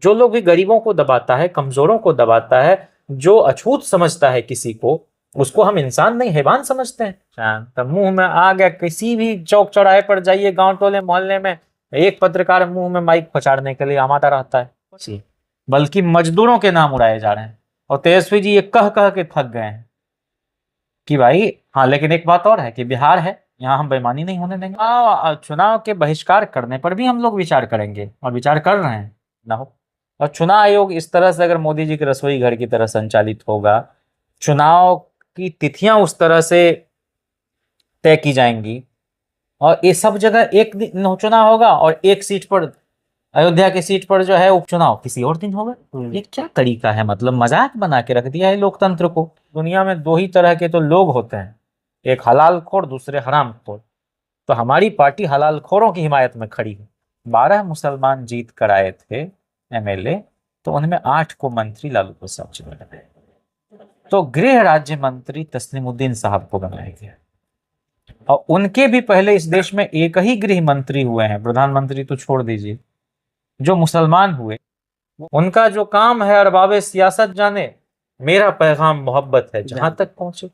जो लोग भी गरीबों को दबाता है, कमजोरों को दबाता है, जो अछूत समझता है किसी को, उसको हम इंसान नहीं हैवान समझते हैं। तो मुंह में आ गया, किसी भी चौक चौराहे पर जाइए, गांव टोले मोहल्ले में, एक पत्रकार मुंह में माइक पछाड़ने के लिए आमादा रहता है। बल्कि मजदूरों के नाम उड़ाए जा रहे हैं। और तेजस्वी जी ये कह कह के थक गए हैं कि भाई हाँ, लेकिन एक बात और है कि बिहार है, यहाँ हम बेईमानी नहीं होने देंगे। चुनाव के बहिष्कार करने पर भी हम लोग विचार करेंगे, और विचार कर रहे हैं ना हो। और चुनाव आयोग इस तरह से अगर मोदी जी के रसोई घर की तरह संचालित होगा, चुनाव की तिथियां उस तरह से तय की जाएंगी, और ये सब जगह एक दिन चुनाव होगा, और एक सीट पर, अयोध्या की सीट पर जो है उपचुनाव किसी और दिन होगा। ये क्या तरीका है? मतलब मजाक बना के रख दिया है लोकतंत्र को। दुनिया में दो ही तरह के तो लोग होते हैं, एक हलाल खोर, दूसरे हराम खोर। तो हमारी पार्टी हलाल खोरों की हिमायत में खड़ी है। 12 मुसलमान जीत कर आए थे एमएलए, तो उनमें 8 को मंत्री लालू प्रसाद जी ने बनाया। तो गृह राज्य मंत्री तस्लीमुद्दीन साहब को बनाया गया, और उनके भी पहले इस देश में एक ही गृह मंत्री हुए हैं, प्रधानमंत्री तो छोड़ दीजिए, जो मुसलमान हुए। उनका जो काम है, अरबाबे सियासत जाने, मेरा पैगाम मोहब्बत है जहां तक पहुंचे।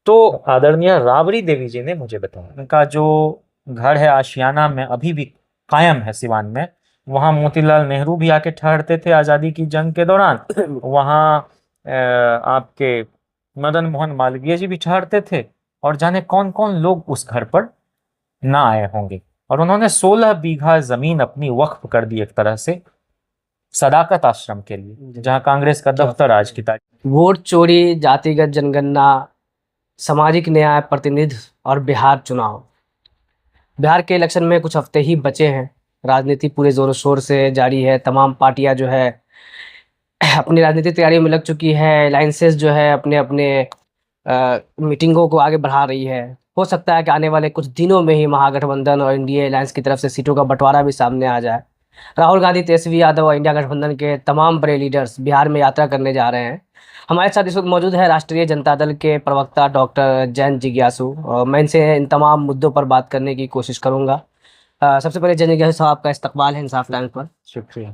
तो आदरणीय राबड़ी देवी जी ने मुझे बताया, उनका जो घर है आशियाना में अभी भी कायम है सिवान में, वहां मोतीलाल नेहरू भी आके ठहरते थे आजादी की जंग के दौरान। वहां आपके मदन मोहन मालवीय जी भी ठहरते थे, और जाने कौन कौन लोग उस घर पर ना आए होंगे। और उन्होंने 16 बीघा जमीन अपनी वक्फ कर दी एक तरह से सदाकत आश्रम के लिए, जहां कांग्रेस का दफ्तर आज की तारीख। वोट चोरी, जातिगत जनगणना, सामाजिक न्याय, प्रतिनिधित्व और बिहार चुनाव। बिहार के इलेक्शन में कुछ हफ्ते ही बचे हैं। राजनीति पूरे जोरों शोर से जारी है। तमाम पार्टियां जो है अपनी राजनीतिक तैयारियों में लग चुकी है। अलायंसेस जो है अपने अपने मीटिंगों को आगे बढ़ा रही है। हो सकता है कि आने वाले कुछ दिनों में ही महागठबंधन और इंडिया अलायंस की तरफ से सीटों का बंटवारा भी सामने आ जाए। राहुल गांधी, तेजस्वी यादव और इंडिया गठबंधन के तमाम बड़े लीडर्स बिहार में यात्रा करने जा रहे हैं। हमारे साथ इस वक्त मौजूद है राष्ट्रीय जनता दल के प्रवक्ता डॉक्टर जयंत जिज्ञासु, और मैं इनसे इन तमाम मुद्दों पर बात करने की कोशिश करूंगा। सबसे पहले जयंत जिज्ञासु साहब, आपका इस्तकबाल है इंसाफ टाइम्स पर। शुक्रिया।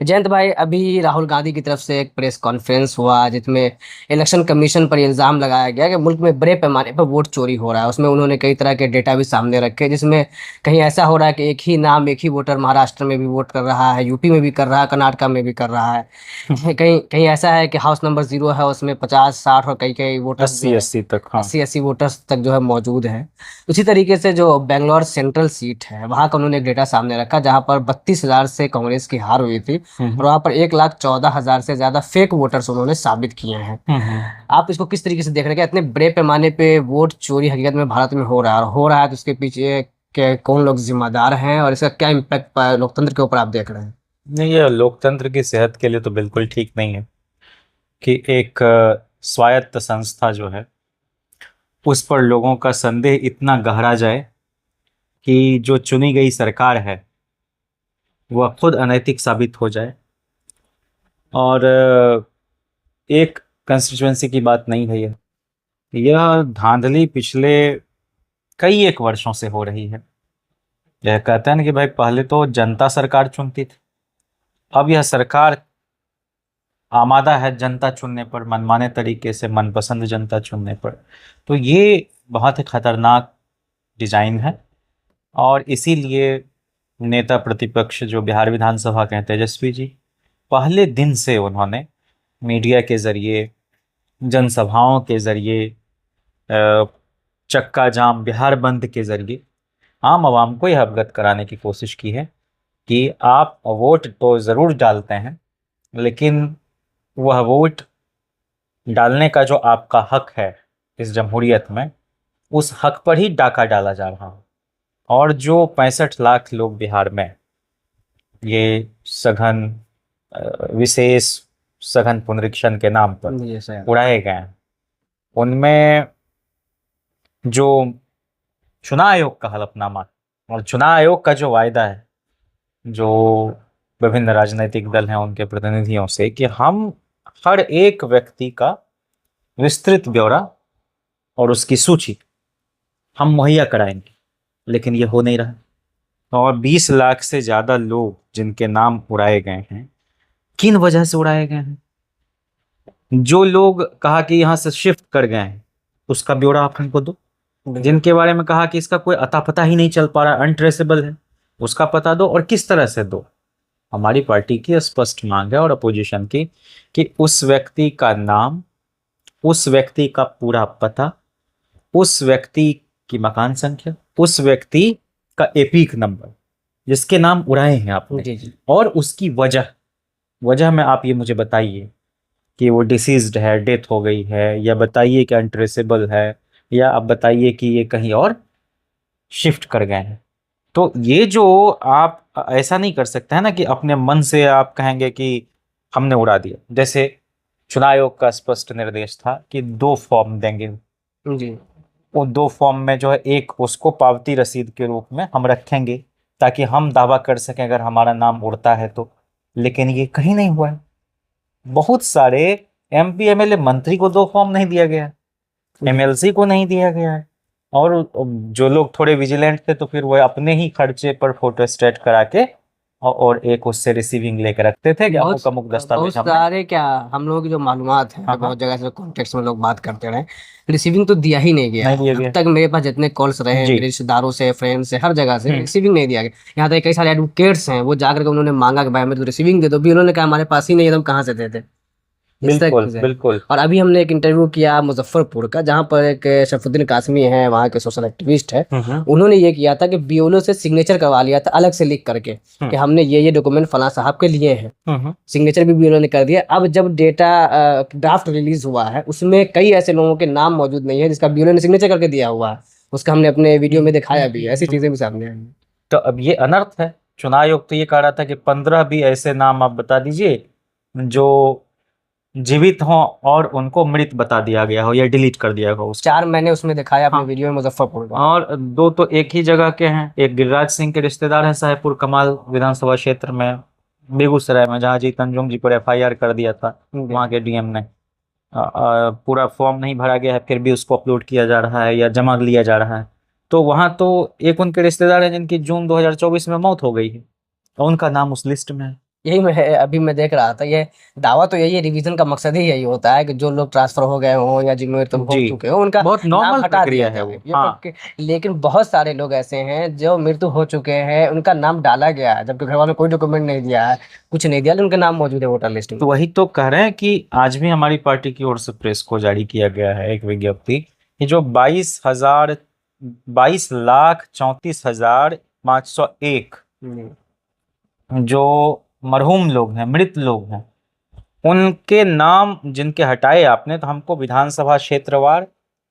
जयंत भाई, अभी राहुल गांधी की तरफ से एक प्रेस कॉन्फ्रेंस हुआ जिसमें इलेक्शन कमीशन पर इल्ज़ाम लगाया गया कि मुल्क में बड़े पैमाने पर वोट चोरी हो रहा है। उसमें उन्होंने कई तरह के डेटा भी सामने रखे, जिसमें कहीं ऐसा हो रहा है कि एक ही नाम, एक ही वोटर महाराष्ट्र में भी वोट कर रहा है, यूपी में भी कर रहा है, कर्नाटका में भी कर रहा है। कहीं कहीं ऐसा है कि हाउस नंबर 0 है, उसमें 50-60 और कई कई वोटर्स जो 80 है 80 तक, हाँ। 80-80 वोटर्स तक जो है मौजूद है। उसी तरीके से जो बेंगलोर सेंट्रल सीट है, वहाँ का उन्होंने एक डेटा सामने रखा जहाँ पर 32,000 से कांग्रेस की हार हुई थी, और वहाँ पर 1,14,000 से ज्यादा फेक वोटर्स उन्होंने साबित किए हैं। आप इसको किस तरीके से देख रहे हैं कि इतने बड़े पैमाने पे वोट चोरी हकीकत में भारत में हो रहा है, और हो रहा है तो उसके पीछे के कौन लोग जिम्मेदार हैं, और इसका क्या इम्पैक्ट लोकतंत्र के ऊपर आप देख रहे हैं? नहीं, ये लोकतंत्र की सेहत के लिए तो बिल्कुल ठीक नहीं है कि एक स्वायत्त संस्था जो है उस पर लोगों का संदेह इतना गहरा जाए कि जो चुनी गई सरकार है वह खुद अनैतिक साबित हो जाए। और एक कंस्टिट्यूएंसी की बात नहीं है यह धांधली पिछले कई एक वर्षों से हो रही है। यह कहते हैं ना कि भाई पहले तो जनता सरकार चुनती थी, अब यह सरकार आमादा है जनता चुनने पर, मनमाने तरीके से मनपसंद जनता चुनने पर। तो ये बहुत ही खतरनाक डिजाइन है, और इसीलिए नेता प्रतिपक्ष जो बिहार विधानसभा के हैं तेजस्वी जी, पहले दिन से उन्होंने मीडिया के जरिए, जनसभाओं के जरिए, चक्का जाम बिहार बंद के जरिए आम आवाम को यह अवगत कराने की कोशिश की है कि आप वोट तो ज़रूर डालते हैं, लेकिन वह वोट डालने का जो आपका हक है इस जमहूरियत में, उस हक पर ही डाका डाला जा रहा है। और जो 65 लाख लोग बिहार में ये सघन विशेष सघन पुनरीक्षण के नाम पर उड़ाए गए हैं, उनमें जो चुनाव आयोग का हलफनामा और चुनाव आयोग का जो वायदा है, जो विभिन्न राजनीतिक दल हैं उनके प्रतिनिधियों से, कि हम हर एक व्यक्ति का विस्तृत ब्यौरा और उसकी सूची हम मुहैया कराएंगे, लेकिन ये हो नहीं रहा। और 20 लाख से ज़्यादा लोग जिनके नाम उड़ाए गए हैं, किन वजह से उड़ाए गए हैं? जो लोग कहा कि यहाँ से शिफ्ट कर गए हैं उसका ब्यौरा आप हमको दो। जिनके बारे में कहा कि इसका कोई अता पता ही नहीं चल पा रहा, अनट्रेसेबल है, उसका पता दो, और किस तरह से दो। हमारी पार्टी की स्पष्ट मांग है और अपोजिशन की कि उस व्यक्ति का नाम, उस व्यक्ति का पूरा पता, उस व्यक्ति की मकान संख्या, उस व्यक्ति का एपिक नंबर जिसके नाम उड़ाए हैं आपने, जी जी। और उसकी वजह में आप ये मुझे बताइए कि वो डिसीज्ड है, डेथ हो गई है, या बताइए कि अनट्रेसेबल है, या आप बताइए कि ये कहीं और शिफ्ट कर गए हैं। तो ये जो आप ऐसा नहीं कर सकते हैं ना कि अपने मन से आप कहेंगे कि हमने उड़ा दिया। जैसे चुनाव आयोग का स्पष्ट निर्देश था कि 2 फॉर्म देंगे, जी वो 2 फॉर्म में जो है एक उसको पावती रसीद के रूप में हम रखेंगे ताकि हम दावा कर सकें अगर हमारा नाम उड़ता है तो। लेकिन ये कहीं नहीं हुआ है। बहुत सारे एमपी एमएलए मंत्री को 2 फॉर्म नहीं दिया गया है, एमएलसी को नहीं दिया गया है, और जो लोग थोड़े विजिलेंट थे तो फिर वो अपने ही खर्चे पर फोटो स्टेट करा के और एक उससे रिसीविंग लेके रखते थे कि अमुक अमुक बहुत दस्तावेज हमने। सारे क्या, हम लोगों की जो मालूमात है हाँ हाँ, बहुत जगह से कॉन्टेक्स्ट में लोग बात करते रहे, रिसीविंग तो दिया ही नहीं गया नहीं है। दिया अब गया। तक मेरे पास जितने कॉल्स रहे हैं जी। मेरे रिश्तेदारों से, फ्रेंड से, हर जगह से, हम्म। रिसीविंग नहीं दिया गया। यहाँ तक कई सारे एडवोकेट्स हैं, वो जाकर के उन्होंने मांगा कि भाई हमें तो रिसीविंग दे दो, भी उन्होंने कहा हमारे पास ही नहीं है, तो हम कहाँ से देते। इस तरह बिल्कुल से। बिल्कुल। और अभी हमने एक इंटरव्यू किया मुजफ्फरपुर का, जहाँ पर एक शरफुद्दीन कासमी है, वहाँ के सोशल एक्टिविस्ट है। उन्होंने ये किया था कि बीओलो से सिग्नेचर करवा लिया था अलग से लिख करके कि हमने ये डॉक्यूमेंट फलां साहब के लिए हैं। सिग्नेचर भी बीओलो ने कर दिया। अब जब डेटा ड्राफ्ट रिलीज हुआ है, उसमें कई ऐसे लोगों के नाम मौजूद नहीं है जिसका बीओलो ने सिग्नेचर करके दिया हुआ है। उसका हमने अपने वीडियो में दिखाया भी है, ऐसी चीजें भी सामने आई हैं। तो अब ये अनर्थ है। चुनाव आयोग तो ये कह रहा था कि 15 भी ऐसे नाम आप बता दीजिए जो जीवित हों और उनको मृत बता दिया गया हो या डिलीट कर दिया हो उसको। 4 मैंने उसमें दिखाया अपने हाँ। वीडियो में मुजफ्फरपुर का। और 2 तो एक ही जगह के हैं। एक गिरिराज सिंह के रिश्तेदार हैं साहेबपुर कमाल विधानसभा क्षेत्र में, बेगूसराय में, जहाँ जी तंजुम जी पर एफआईआर कर दिया था वहाँ के डीएम ने। पूरा फॉर्म नहीं भरा गया है फिर भी उसको अपलोड किया जा रहा है या जमा लिया जा रहा है। तो वहाँ तो एक उनके रिश्तेदार हैं जिनकी जून 2024 में मौत हो गई है और उनका नाम उस लिस्ट में है। यही मैं देख रहा था, ये दावा तो यही है, रिवीजन का मकसद ही यही होता है कि जो लोग ट्रांसफर हो गए हों या जिनमें तुम हो जी। चुके हो उनका बहुत नाम नॉर्मल हटा प्रक्रिया दिया है वो। जाए। ये हाँ। लेकिन बहुत सारे लोग ऐसे हैं जो मृत्यु हो चुके हैं, उनका नाम डाला गया है जबकि घर वालों ने कोई डॉक्यूमेंट नहीं दिया है, कुछ नहीं दिया, लेकिन उनका नाम मौजूद है वोटर लिस्ट में। तो वही तो कह रहे हैं कि आज भी हमारी पार्टी की ओर से प्रेस को जारी किया गया है एक विज्ञप्ति कि जो 22,34,501 जो मरहूम लोग हैं, मृत लोग हैं, उनके नाम जिनके हटाए आपने, तो हमको विधानसभा क्षेत्रवार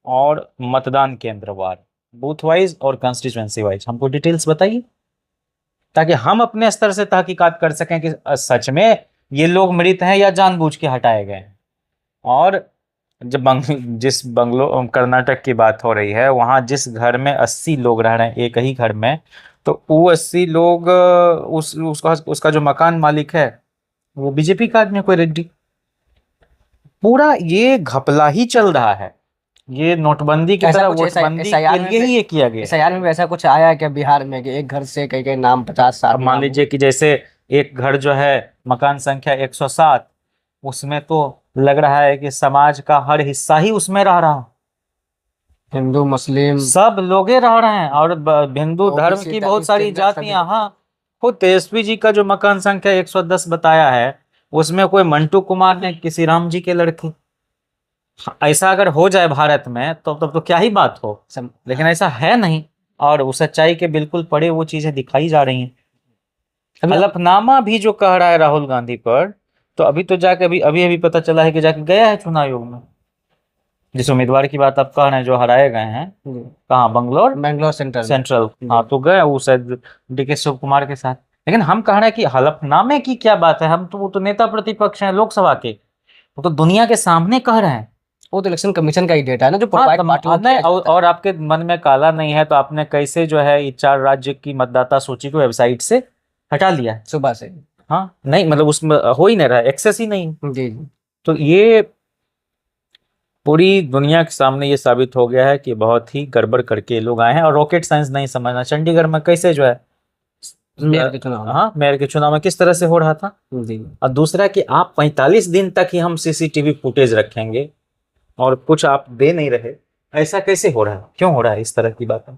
और मतदान केंद्रवार, बूथ वाइज और कंस्टिट्यूएंसी वाइज हमको डिटेल्स बताइए ताकि हम अपने स्तर से तहकीकात कर सकें कि सच में ये लोग मृत हैं या जानबूझ के हटाए गए हैं। और जब जिस बंगलो कर्नाटक की बात हो रही है, वहां जिस घर में 80 लोग रह रहे हैं एक ही घर में, तो वो 80 लोग उसका जो मकान मालिक है वो बीजेपी का आदमी है, कोई रेड्डी। पूरा ये घपला ही चल रहा है। ये नोटबंदी की तरह वोटबंदी के लिए ही ये किया गया। एसआईआर में भी ऐसा कुछ आया है क्या बिहार में कि एक घर से कई कई नाम 50-60 अब मान लीजिए कि जैसे एक घर जो है मकान संख्या 107, उसमें तो लग रहा है कि समाज का हर हिस्सा ही उसमें रह रहा, हिंदू मुस्लिम सब लोग रह रहे हैं, और हिंदू धर्म की बहुत सारी जातियां। हाँ, खुद तेजस्वी जी का जो मकान संख्या 110 बताया है, उसमें कोई मंटू कुमार ने किसी राम जी के लड़के। ऐसा अगर हो जाए भारत में तो तब तो क्या ही बात हो, लेकिन ऐसा है नहीं। और उस सच्चाई के बिल्कुल पड़े वो चीजें दिखाई जा रही हैं। हलफनामा भी जो कह रहा है राहुल गांधी पर, तो अभी तो जाके अभी अभी अभी पता चला है कि जाके गया है चुनाव आयोग में। जिस उम्मीदवार की बात आप कह रहे हैं जो हराए गए हैं, कहाँ, बेंगलोर सेंट्रल। हाँ, तो गए वो शायद डीके शिव कुमार के साथ। लेकिन हम कह रहे हैं कि हलफनामे की क्या बात है, हम तो वो तो नेता प्रतिपक्ष हैं लोकसभा के, वो तो दुनिया के सामने कह रहे हैं। वो तो इलेक्शन कमीशन का ही डेटा है ना, जो और आपके मन में काला नहीं है तो आपने कैसे जो है ये 4 राज्य की मतदाता सूची को वेबसाइट से हटा लिया है सुबह से? हाँ, नहीं मतलब उसमें हो ही नहीं रहा है, एक्सेस ही नहीं। जी जी। तो ये पूरी दुनिया के सामने ये साबित हो गया है कि बहुत ही गड़बड़ करके लोग आए हैं, और रॉकेट साइंस नहीं समझना। चंडीगढ़ में कैसे जो है मेयर के चुनाव में। हाँ, मेयर के चुनाव में किस तरह से हो रहा था। जी। और दूसरा कि आप 45 दिन तक ही हम सीसीटीवी फुटेज रखेंगे और कुछ आप दे नहीं रहे, ऐसा कैसे हो रहा है, क्यों हो रहा है इस तरह की बातें।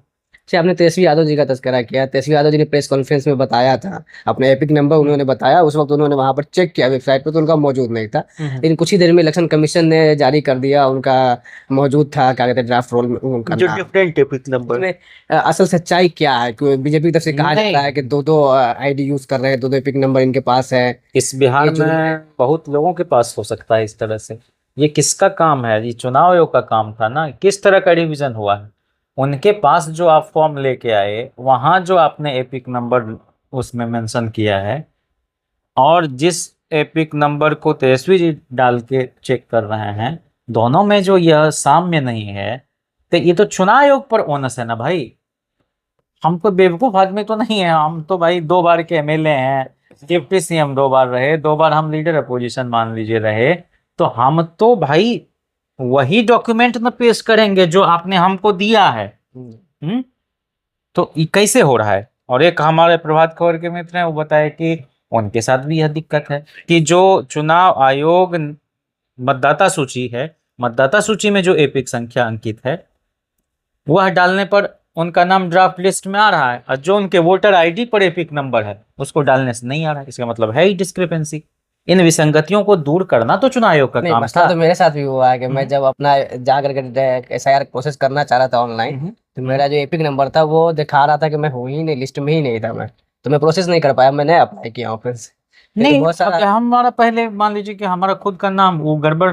अच्छा, आपने तेजस्वी यादव जी का तस्करा किया। तेजस्वी यादव जी ने प्रेस कॉन्फ्रेंस में बताया था, अपने एपिक नंबर उन्होंने बताया, उस वक्त उन्होंने वहां पर चेक किया वेबसाइट पर, तो उनका मौजूद नहीं था। लेकिन कुछ ही देर में इलेक्शन कमीशन ने जारी कर दिया, उनका मौजूद था, क्या कहते हैं, ड्राफ्ट रोल में उनका जो नाम। Different epic number. इसमें असल सच्चाई क्या है? क्योंकि बीजेपी की तरफ से कहा नहीं। जाता है कि दो दो आईडी यूज कर रहे हैं, दो दो एपिक नंबर इनके पास है। इस बिहार ये जो में बहुत लोगों के पास हो सकता है इस तरह से। ये किसका काम है, ये चुनाव आयोग का काम था ना। किस तरह का रिवीजन हुआ है, उनके पास जो आप फॉर्म लेके आए वहां जो आपने एपिक नंबर उसमें मेंशन किया है, और जिस एपिक नंबर को तेजस्वी जी डाल के चेक कर रहे हैं, दोनों में जो यह साम्य नहीं है, तो ये तो चुनाव आयोग पर ओनस है ना भाई। हम तो बेवकूफ आदमी तो नहीं है, हम तो भाई 2 बार के एमएलए हैं, डिप्टी सीएम 2 बार रहे, 2 बार हम लीडर अपोजिशन मान लीजिए रहे, तो हम तो भाई वही डॉक्यूमेंट ना पेश करेंगे जो आपने हमको दिया है। तो ये कैसे हो रहा है। और एक हमारे प्रभात खबर के मित्र हैं, वो बताए कि उनके साथ भी यह दिक्कत है कि जो चुनाव आयोग मतदाता सूची है, मतदाता सूची में जो एपिक संख्या अंकित है वह डालने पर उनका नाम ड्राफ्ट लिस्ट में आ रहा है, और जो उनके वोटर आईडी पर एपिक नंबर है उसको डालने से नहीं आ रहा है। इसका मतलब है ही डिस्क्रिपेंसी। इन विसंगतियों को दूर करना तो चुनाव आयोग का नहीं, काम मसला था। तो मेरे साथ भी हुआ है कि मैं जब अपना जा करके SIR प्रोसेस करना चाह रहा था ऑनलाइन, तो मेरा जो एपिक नंबर था वो दिखा रहा था कि मैं हूँ ही नहीं, लिस्ट में ही नहीं था मैं, तो मैं प्रोसेस नहीं कर पाया, मैंने अप्लाई किया ऑफिस। नहीं, बहुत अब सारा हमारा पहले मान लीजिए कि हमारा खुद का नाम वो गड़बड़,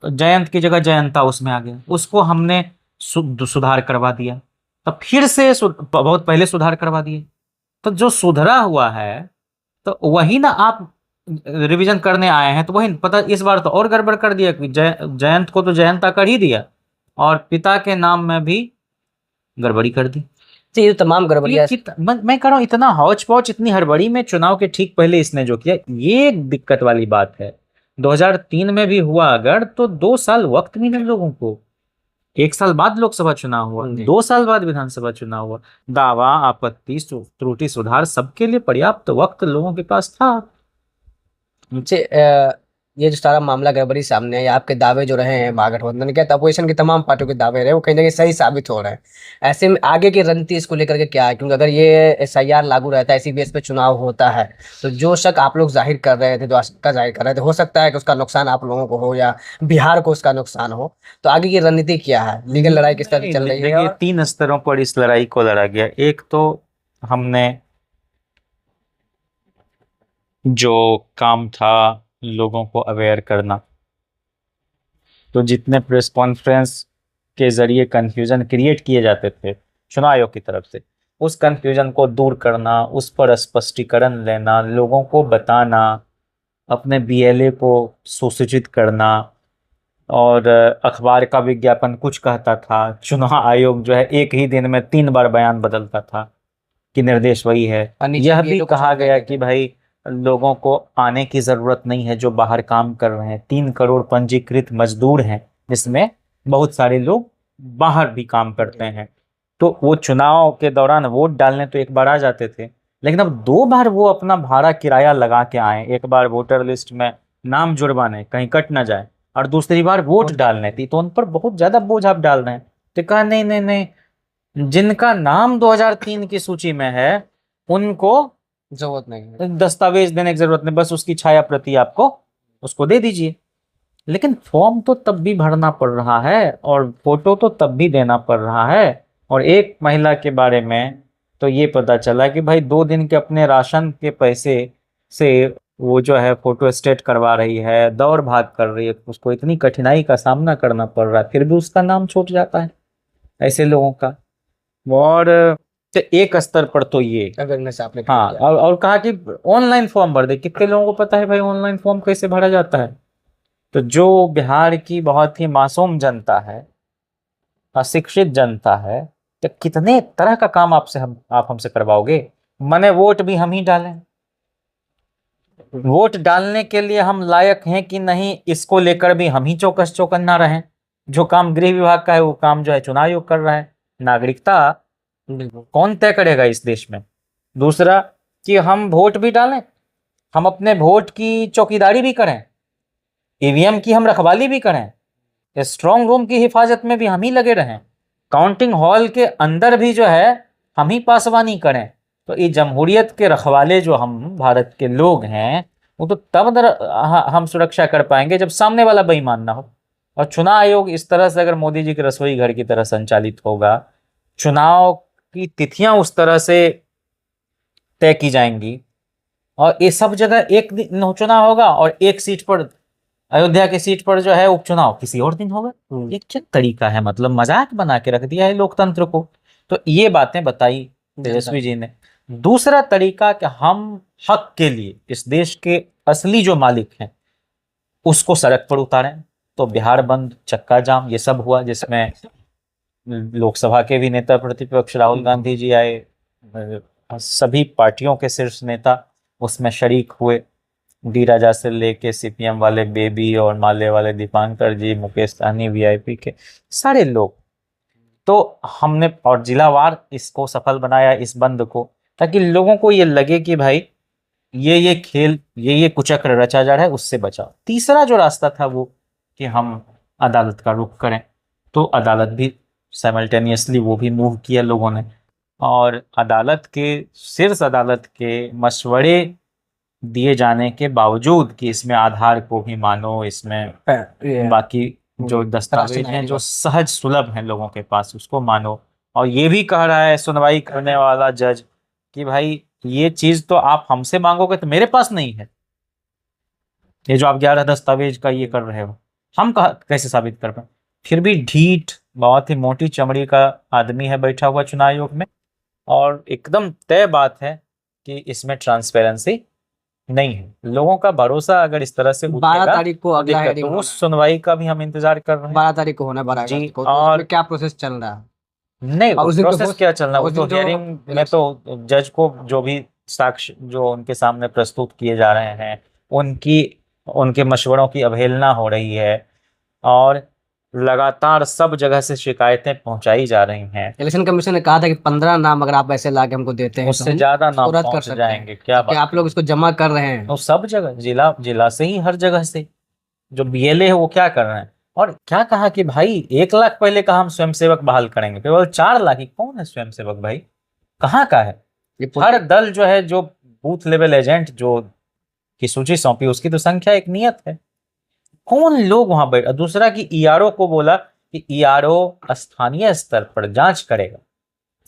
जयंत की जगह जयंता उसमें आ गया, उसको हमने सुधार करवा दिया, तब फिर से बहुत पहले सुधार करवा दिए। तो जो सुधरा हुआ है तो वही ना आप रिवीजन करने आए हैं, तो वही पता इस बार तो और गड़बड़ कर दिया कि जयंत को तो जयंता कर ही दिया, और पिता के नाम में भी गड़बड़ी कर दी। ये तो तमाम गड़बड़ियाँ। मैं कह रहा हूँ इतना हौच पौच, इतनी हड़बड़ी में चुनाव के ठीक पहले इसने जो किया, ये एक दिक्कत वाली बात है। 2003 में भी हुआ अगर तो 2 साल वक्त मिले लोगों को। 1 साल बाद लोकसभा चुनाव हुआ, 2 साल बाद विधानसभा चुनाव हुआ। दावा, आपत्ति, त्रुटि सुधार सबके लिए पर्याप्त वक्त लोगों के पास था। ये जो सारा मामला गड़बड़ी सामने है, आपके दावे जो रहे हैं महागठबंधन के, अपोजिशन की तमाम पार्टियों के दावे रहे, वो कहीं ना कहीं सही साबित हो रहे हैं। ऐसे में आगे की रणनीति इसको लेकर के क्या है? क्योंकि अगर ये SIR लागू रहता है, इसी बेस पे चुनाव होता है, तो जो शक आप लोग जाहिर कर रहे थे, जो आशंका जाहिर कर रहे थे, हो सकता है कि उसका नुकसान आप लोगों को हो या बिहार को उसका नुकसान हो। तो आगे की रणनीति क्या है? लीगल लड़ाई किस तरह चल रही है? देखिए, 3 स्तरों पर इस लड़ाई को लड़ा गया। एक तो हमने जो काम था लोगों को अवेयर करना, तो जितने प्रेस कॉन्फ्रेंस के जरिए कंफ्यूजन क्रिएट किए जाते थे चुनाव आयोग की तरफ से, उस कंफ्यूजन को दूर करना, उस पर स्पष्टीकरण लेना, लोगों को बताना, अपने BLA को सुसूचित करना। और अखबार का विज्ञापन कुछ कहता था, चुनाव आयोग जो है एक ही दिन में 3 बार बयान बदलता था कि निर्देश वही है। यह भी कहा गया कि भाई लोगों को आने की जरूरत नहीं है जो बाहर काम कर रहे हैं। 3 करोड़ पंजीकृत मजदूर हैं, जिसमें बहुत सारे लोग बाहर भी काम करते हैं। तो वो चुनाव के दौरान वोट डालने तो एक बार आ जाते थे, लेकिन अब 2 बार वो अपना भाड़ा किराया लगा के आए। एक बार वोटर लिस्ट में नाम जुड़वाने, कहीं कट ना जाए, और दूसरी बार वोट डालने थी, तो उन पर बहुत ज्यादा बोझ आप डाल रहे हैं। तो कहा नहीं नहीं नहीं, जिनका नाम 2003 की सूची में है उनको जरूरत नहीं, दस्तावेज देने की जरूरत नहीं, बस उसकी छाया प्रति आपको उसको दे दीजिए। लेकिन फॉर्म तो तब भी भरना पड़ रहा है और फोटो तो तब भी देना पड़ रहा है। और एक महिला के बारे में तो ये पता चला कि भाई 2 दिन के अपने राशन के पैसे से वो जो है फोटो स्टेट करवा रही है, दौड़ भाग कर रही है, उसको इतनी कठिनाई का सामना करना पड़ रहा है, फिर भी उसका नाम छूट जाता है ऐसे लोगों का। और तो एक स्तर पर तो ये अवेयरनेस आपने हाँ, और कहा कि ऑनलाइन फॉर्म भर दे। कितने लोगों को पता है भाई ऑनलाइन फॉर्म कैसे भरा जाता है। तो जो बिहार की बहुत ही मासूम जनता है, अशिक्षित जनता है, तो कितने तरह का काम आप हमसे करवाओगे। मने वोट भी हम ही डालें, वोट डालने के लिए हम लायक हैं कि नहीं, इसको लेकर भी हम ही चौकस चौकन्ना रहें। जो काम गृह विभाग का है वो काम जो है चुनाव आयोग कर रहा है। नागरिकता कौन तय करेगा इस देश में। दूसरा, कि हम वोट भी डालें, हम अपने वोट की चौकीदारी भी करें, ईवीएम की हम रखवाली भी करें, स्ट्रांग रूम की हिफाजत में भी हम ही लगे रहें, काउंटिंग हॉल के अंदर भी जो है हम ही पासवानी करें। तो ये जमहूरियत के रखवाले जो हम भारत के लोग हैं, वो तो तब हम सुरक्षा कर पाएंगे जब सामने वाला बेईमान ना हो। और चुनाव आयोग इस तरह से अगर मोदी जी के रसोई घर की तरह संचालित होगा, चुनाव की तिथियां उस तरह से तय की जाएंगी, और ये सब जगह एक दिन चुनाव होगा और एक सीट पर, अयोध्या की सीट पर जो है उपचुनाव किसी और दिन होगा। ये क्या तरीका है, मतलब मजाक बना के रख दिया है लोकतंत्र को। तो ये बातें बताई तेजस्वी जी ने। दूसरा तरीका कि हम हक के लिए इस देश के असली जो मालिक हैं उसको सड़क पर उतारें। तो बिहार बंद, चक्का जाम, ये सब हुआ, जिसमें लोकसभा के भी नेता प्रतिपक्ष राहुल गांधी जी आए, सभी पार्टियों के शीर्ष नेता उसमें शरीक हुए, डी राजा से लेके सीपीएम वाले बेबी और माले वाले दीपांकर जी, मुकेश सहनी, वीआईपी के सारे लोग। तो हमने और जिलावार इसको सफल बनाया, इस बंद को, ताकि लोगों को ये लगे कि भाई ये खेल, ये कुचक्र रचा जा रहा है, उससे बचाओ। तीसरा जो रास्ता था वो कि हम अदालत का रुख करें। तो अदालत भी साइमल्टेनियसली वो भी मूव किया लोगों ने, और अदालत के, शीर्ष अदालत के मशवरे दिए जाने के बावजूद कि इसमें आधार को भी मानो, इसमें बाकी जो दस्तावेज हैं जो सहज सुलभ हैं लोगों के पास उसको मानो। और ये भी कह रहा है सुनवाई करने वाला जज कि भाई ये चीज तो आप हमसे मांगोगे तो मेरे पास नहीं है, ये जो आप 11 दस्तावेज का ये कर रहे हो, हम कैसे साबित कर पाए। फिर भी ढीठ, बहुत ही मोटी चमड़ी का आदमी है बैठा हुआ चुनाव आयोग में, और एकदम तय बात है कि इसमें ट्रांसपेरेंसी नहीं है। लोगों का भरोसा अगर इस तरह से 12 तारीख को अगला तो हेयरिंग उस सुनवाई का भी हम इंतजार कर रहे हैं। 12 तारीख को होना है, 12 जी, अगस्त को। तो और उसमें क्या प्रोसेस चल रहा है? नहीं, और उस दिन तो प्रोसेस क्या चलना, वो उस तो दिन जो हियरिंग में तो जज को जो भी साक्ष्य जो उनके सामने प्रस्तुत किए जा रहे हैं उनकी, उनके मशवरों की अवहेलना हो रही है, और लगातार सब जगह से शिकायतें पहुंचाई जा रही हैं। इलेक्शन कमीशन ने कहा था कि 15 नाम अगर आप ऐसे ला के हमको देते हैं उससे ज्यादा नाम रद्द कर पहुंच सकते जाएंगे। हैं। क्या तो क्या बात आप लोग इसको जमा कर रहे हैं? तो सब जगह, जिला जिला से ही, हर जगह से जो बीएलए है वो क्या कर रहे हैं। और क्या कहा कि भाई 1 लाख पहले कहा हम स्वयंसेवक बहाल करेंगे, केवल 4 लाख ही। कौन है स्वयंसेवक भाई, कहाँ का है? हर दल जो है, जो बूथ लेवल एजेंट जो की सूची सौंपी उसकी तो संख्या एक नियत है। कौन लोग वहां बैठ, दूसरा कि ईआरओ को बोला कि ईआरओ स्थानीय स्तर पर जांच करेगा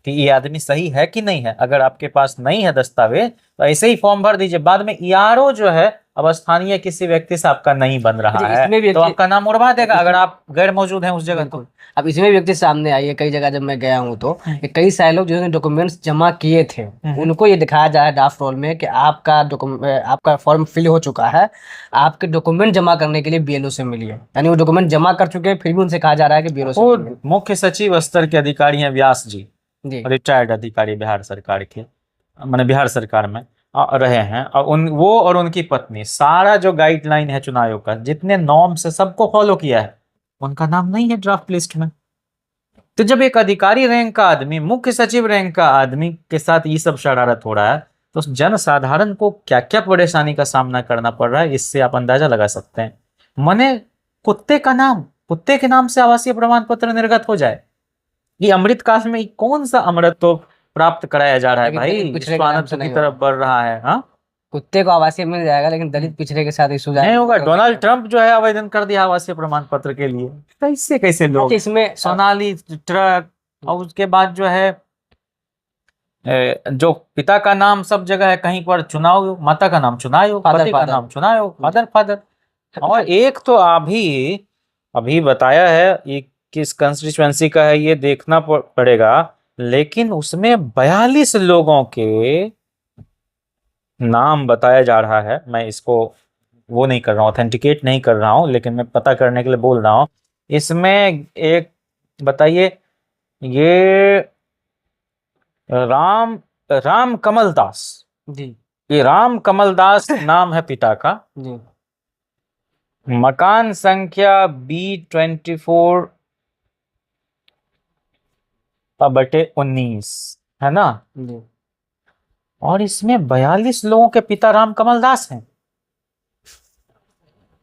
कि ये आदमी सही है कि नहीं है। अगर आपके पास नहीं है दस्तावेज तो ऐसे ही फॉर्म भर दीजिए, बाद में ईआरओ जो है अब स्थानीय किसी व्यक्ति से आपका नहीं बन रहा है तो आपका नाम उड़वा देगा अगर आप गैर मौजूद हैं उस जगह को। अब इसमें व्यक्ति सामने आई है, कई जगह जब मैं गया हूँ तो कई सारे लोग जिन्होंने डॉक्यूमेंट्स जमा किए थे उनको ये दिखाया जा रहा है ड्राफ्ट रोल में कि आपका फॉर्म फिल हो चुका है, आपके डॉक्यूमेंट जमा करने के लिए बीएलओ से मिलिए। यानी वो डॉक्यूमेंट जमा कर चुके हैं, फिर भी उनसे कहा जा रहा है कि बीएलओ से मिलिए। मुख्य सचिव स्तर के अधिकारी हैं व्यास जी, रिटायर्ड अधिकारी बिहार सरकार के, मैंने बिहार सरकार में रहे हैं, और वो और उनकी पत्नी सारा जो गाइडलाइन है चुनाव आयोग का, जितने नॉर्म्स है सबको फॉलो किया है, उनका नाम नहीं है ड्राफ्ट लिस्ट में। तो जब एक अधिकारी रैंक का आदमी, मुख्य सचिव रैंक का आदमी के साथ ये सब शरारत हो रहा है तो जन साधारण को क्या क्या परेशानी का सामना करना पड़ रहा है, इससे आप अंदाजा लगा सकते हैं। मने कुत्ते का नाम, कुत्ते के नाम से आवासीय प्रमाण पत्र निर्गत हो जाए, ये अमृत काल में कौन सा अमृत तो प्राप्त कराया जा रहा है भाई, स्वानत्व की तरफ बढ़ रहा है। हाँ, कुत्ते को आवासीय मिल जाएगा लेकिन दलित पिछड़े के साथ इशू नहीं होगा। डोनाल्ड ट्रंप जो है आवेदन कर दिया आवासीय प्रमाण पत्र के लिए, कैसे कैसे लोग, इसमें सोनाली ट्रक, और उसके बाद जो है जो पिता का नाम सब जगह है, कहीं पर चुनाव, माता का नाम चुनाव, पति का नाम चुनाव, फादर। और एक तो अभी बताया है ये किस कंस्टिट्यूएंसी का है, ये देखना पड़ेगा, लेकिन उसमें 42 लोगों के नाम बताया जा रहा है। मैं इसको वो नहीं कर रहा हूँ, ऑथेंटिकेट नहीं कर रहा हूँ, लेकिन मैं पता करने के लिए बोल रहा हूँ। इसमें एक बताइए, ये राम कमल दास जी, ये राम कमल दास नाम है पिता का जी। मकान संख्या B24/19 है ना जी। और इसमें 42 लोगों के पिता राम कमल दास हैं।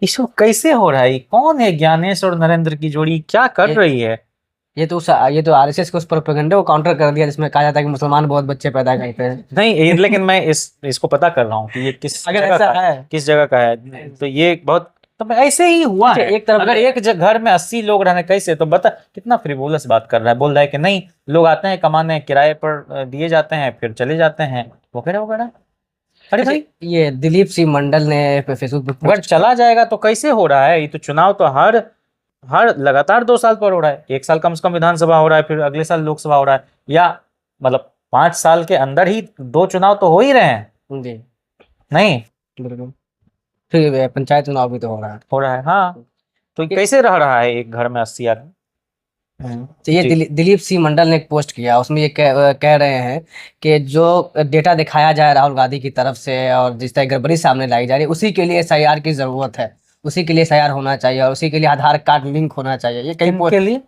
इसको कैसे हो रहा है? कौन है ज्ञानेश और नरेंद्र की जोड़ी, क्या कर रही है? ये तो आरएसएस के उस प्रोपेगेंडे को काउंटर कर दिया जिसमें कहा जाता है कि मुसलमान बहुत बच्चे पैदा करते हैं। नहीं, लेकिन मैं इसको पता कर रहा हूँ कि ये किस अगर जगह ऐसा का है किस जगह का है। तो ये बहुत, तो ऐसे ही हुआ है। एक तरफ अगर एक घर में 80 लोग रहने कैसे, तो बता कितना फ्रिवोलस बात कर रहा है। बोल रहा है कि नहीं, लोग आते हैं कमाने, किराए पर दिए जाते हैं, फिर चले जाते हैं, वगैरह वगैरह। अरे भाई, ये दिलीप सिंह मंडल ने फेसबुक पे अगर चला जाएगा तो कैसे हो रहा है? ये तो चुनाव तो हर हर लगातार 2 साल पर हो रहा है। 1 साल कम से कम विधानसभा हो रहा है, फिर अगले साल लोकसभा हो रहा है, या मतलब 5 साल के अंदर ही 2 चुनाव तो हो ही रहे हैं। जी नहीं बिल्कुल। फिर पंचायत चुनाव भी तो हो रहा है। हो रहा है, हाँ। तो ये कैसे रह रहा है एक घर में 80 आदमी? तो ये जी। दिलीप सिंह मंडल ने एक पोस्ट किया, उसमें ये कह रहे हैं कि जो डेटा दिखाया जाए राहुल गांधी की तरफ से और जिस तरह गड़बड़ी सामने लाई जा रही है, उसी के लिए एसआईआर की जरूरत है, उसी के लिए एसआईआर होना चाहिए और उसी के लिए आधार कार्ड लिंक होना चाहिए। ये कई के लिए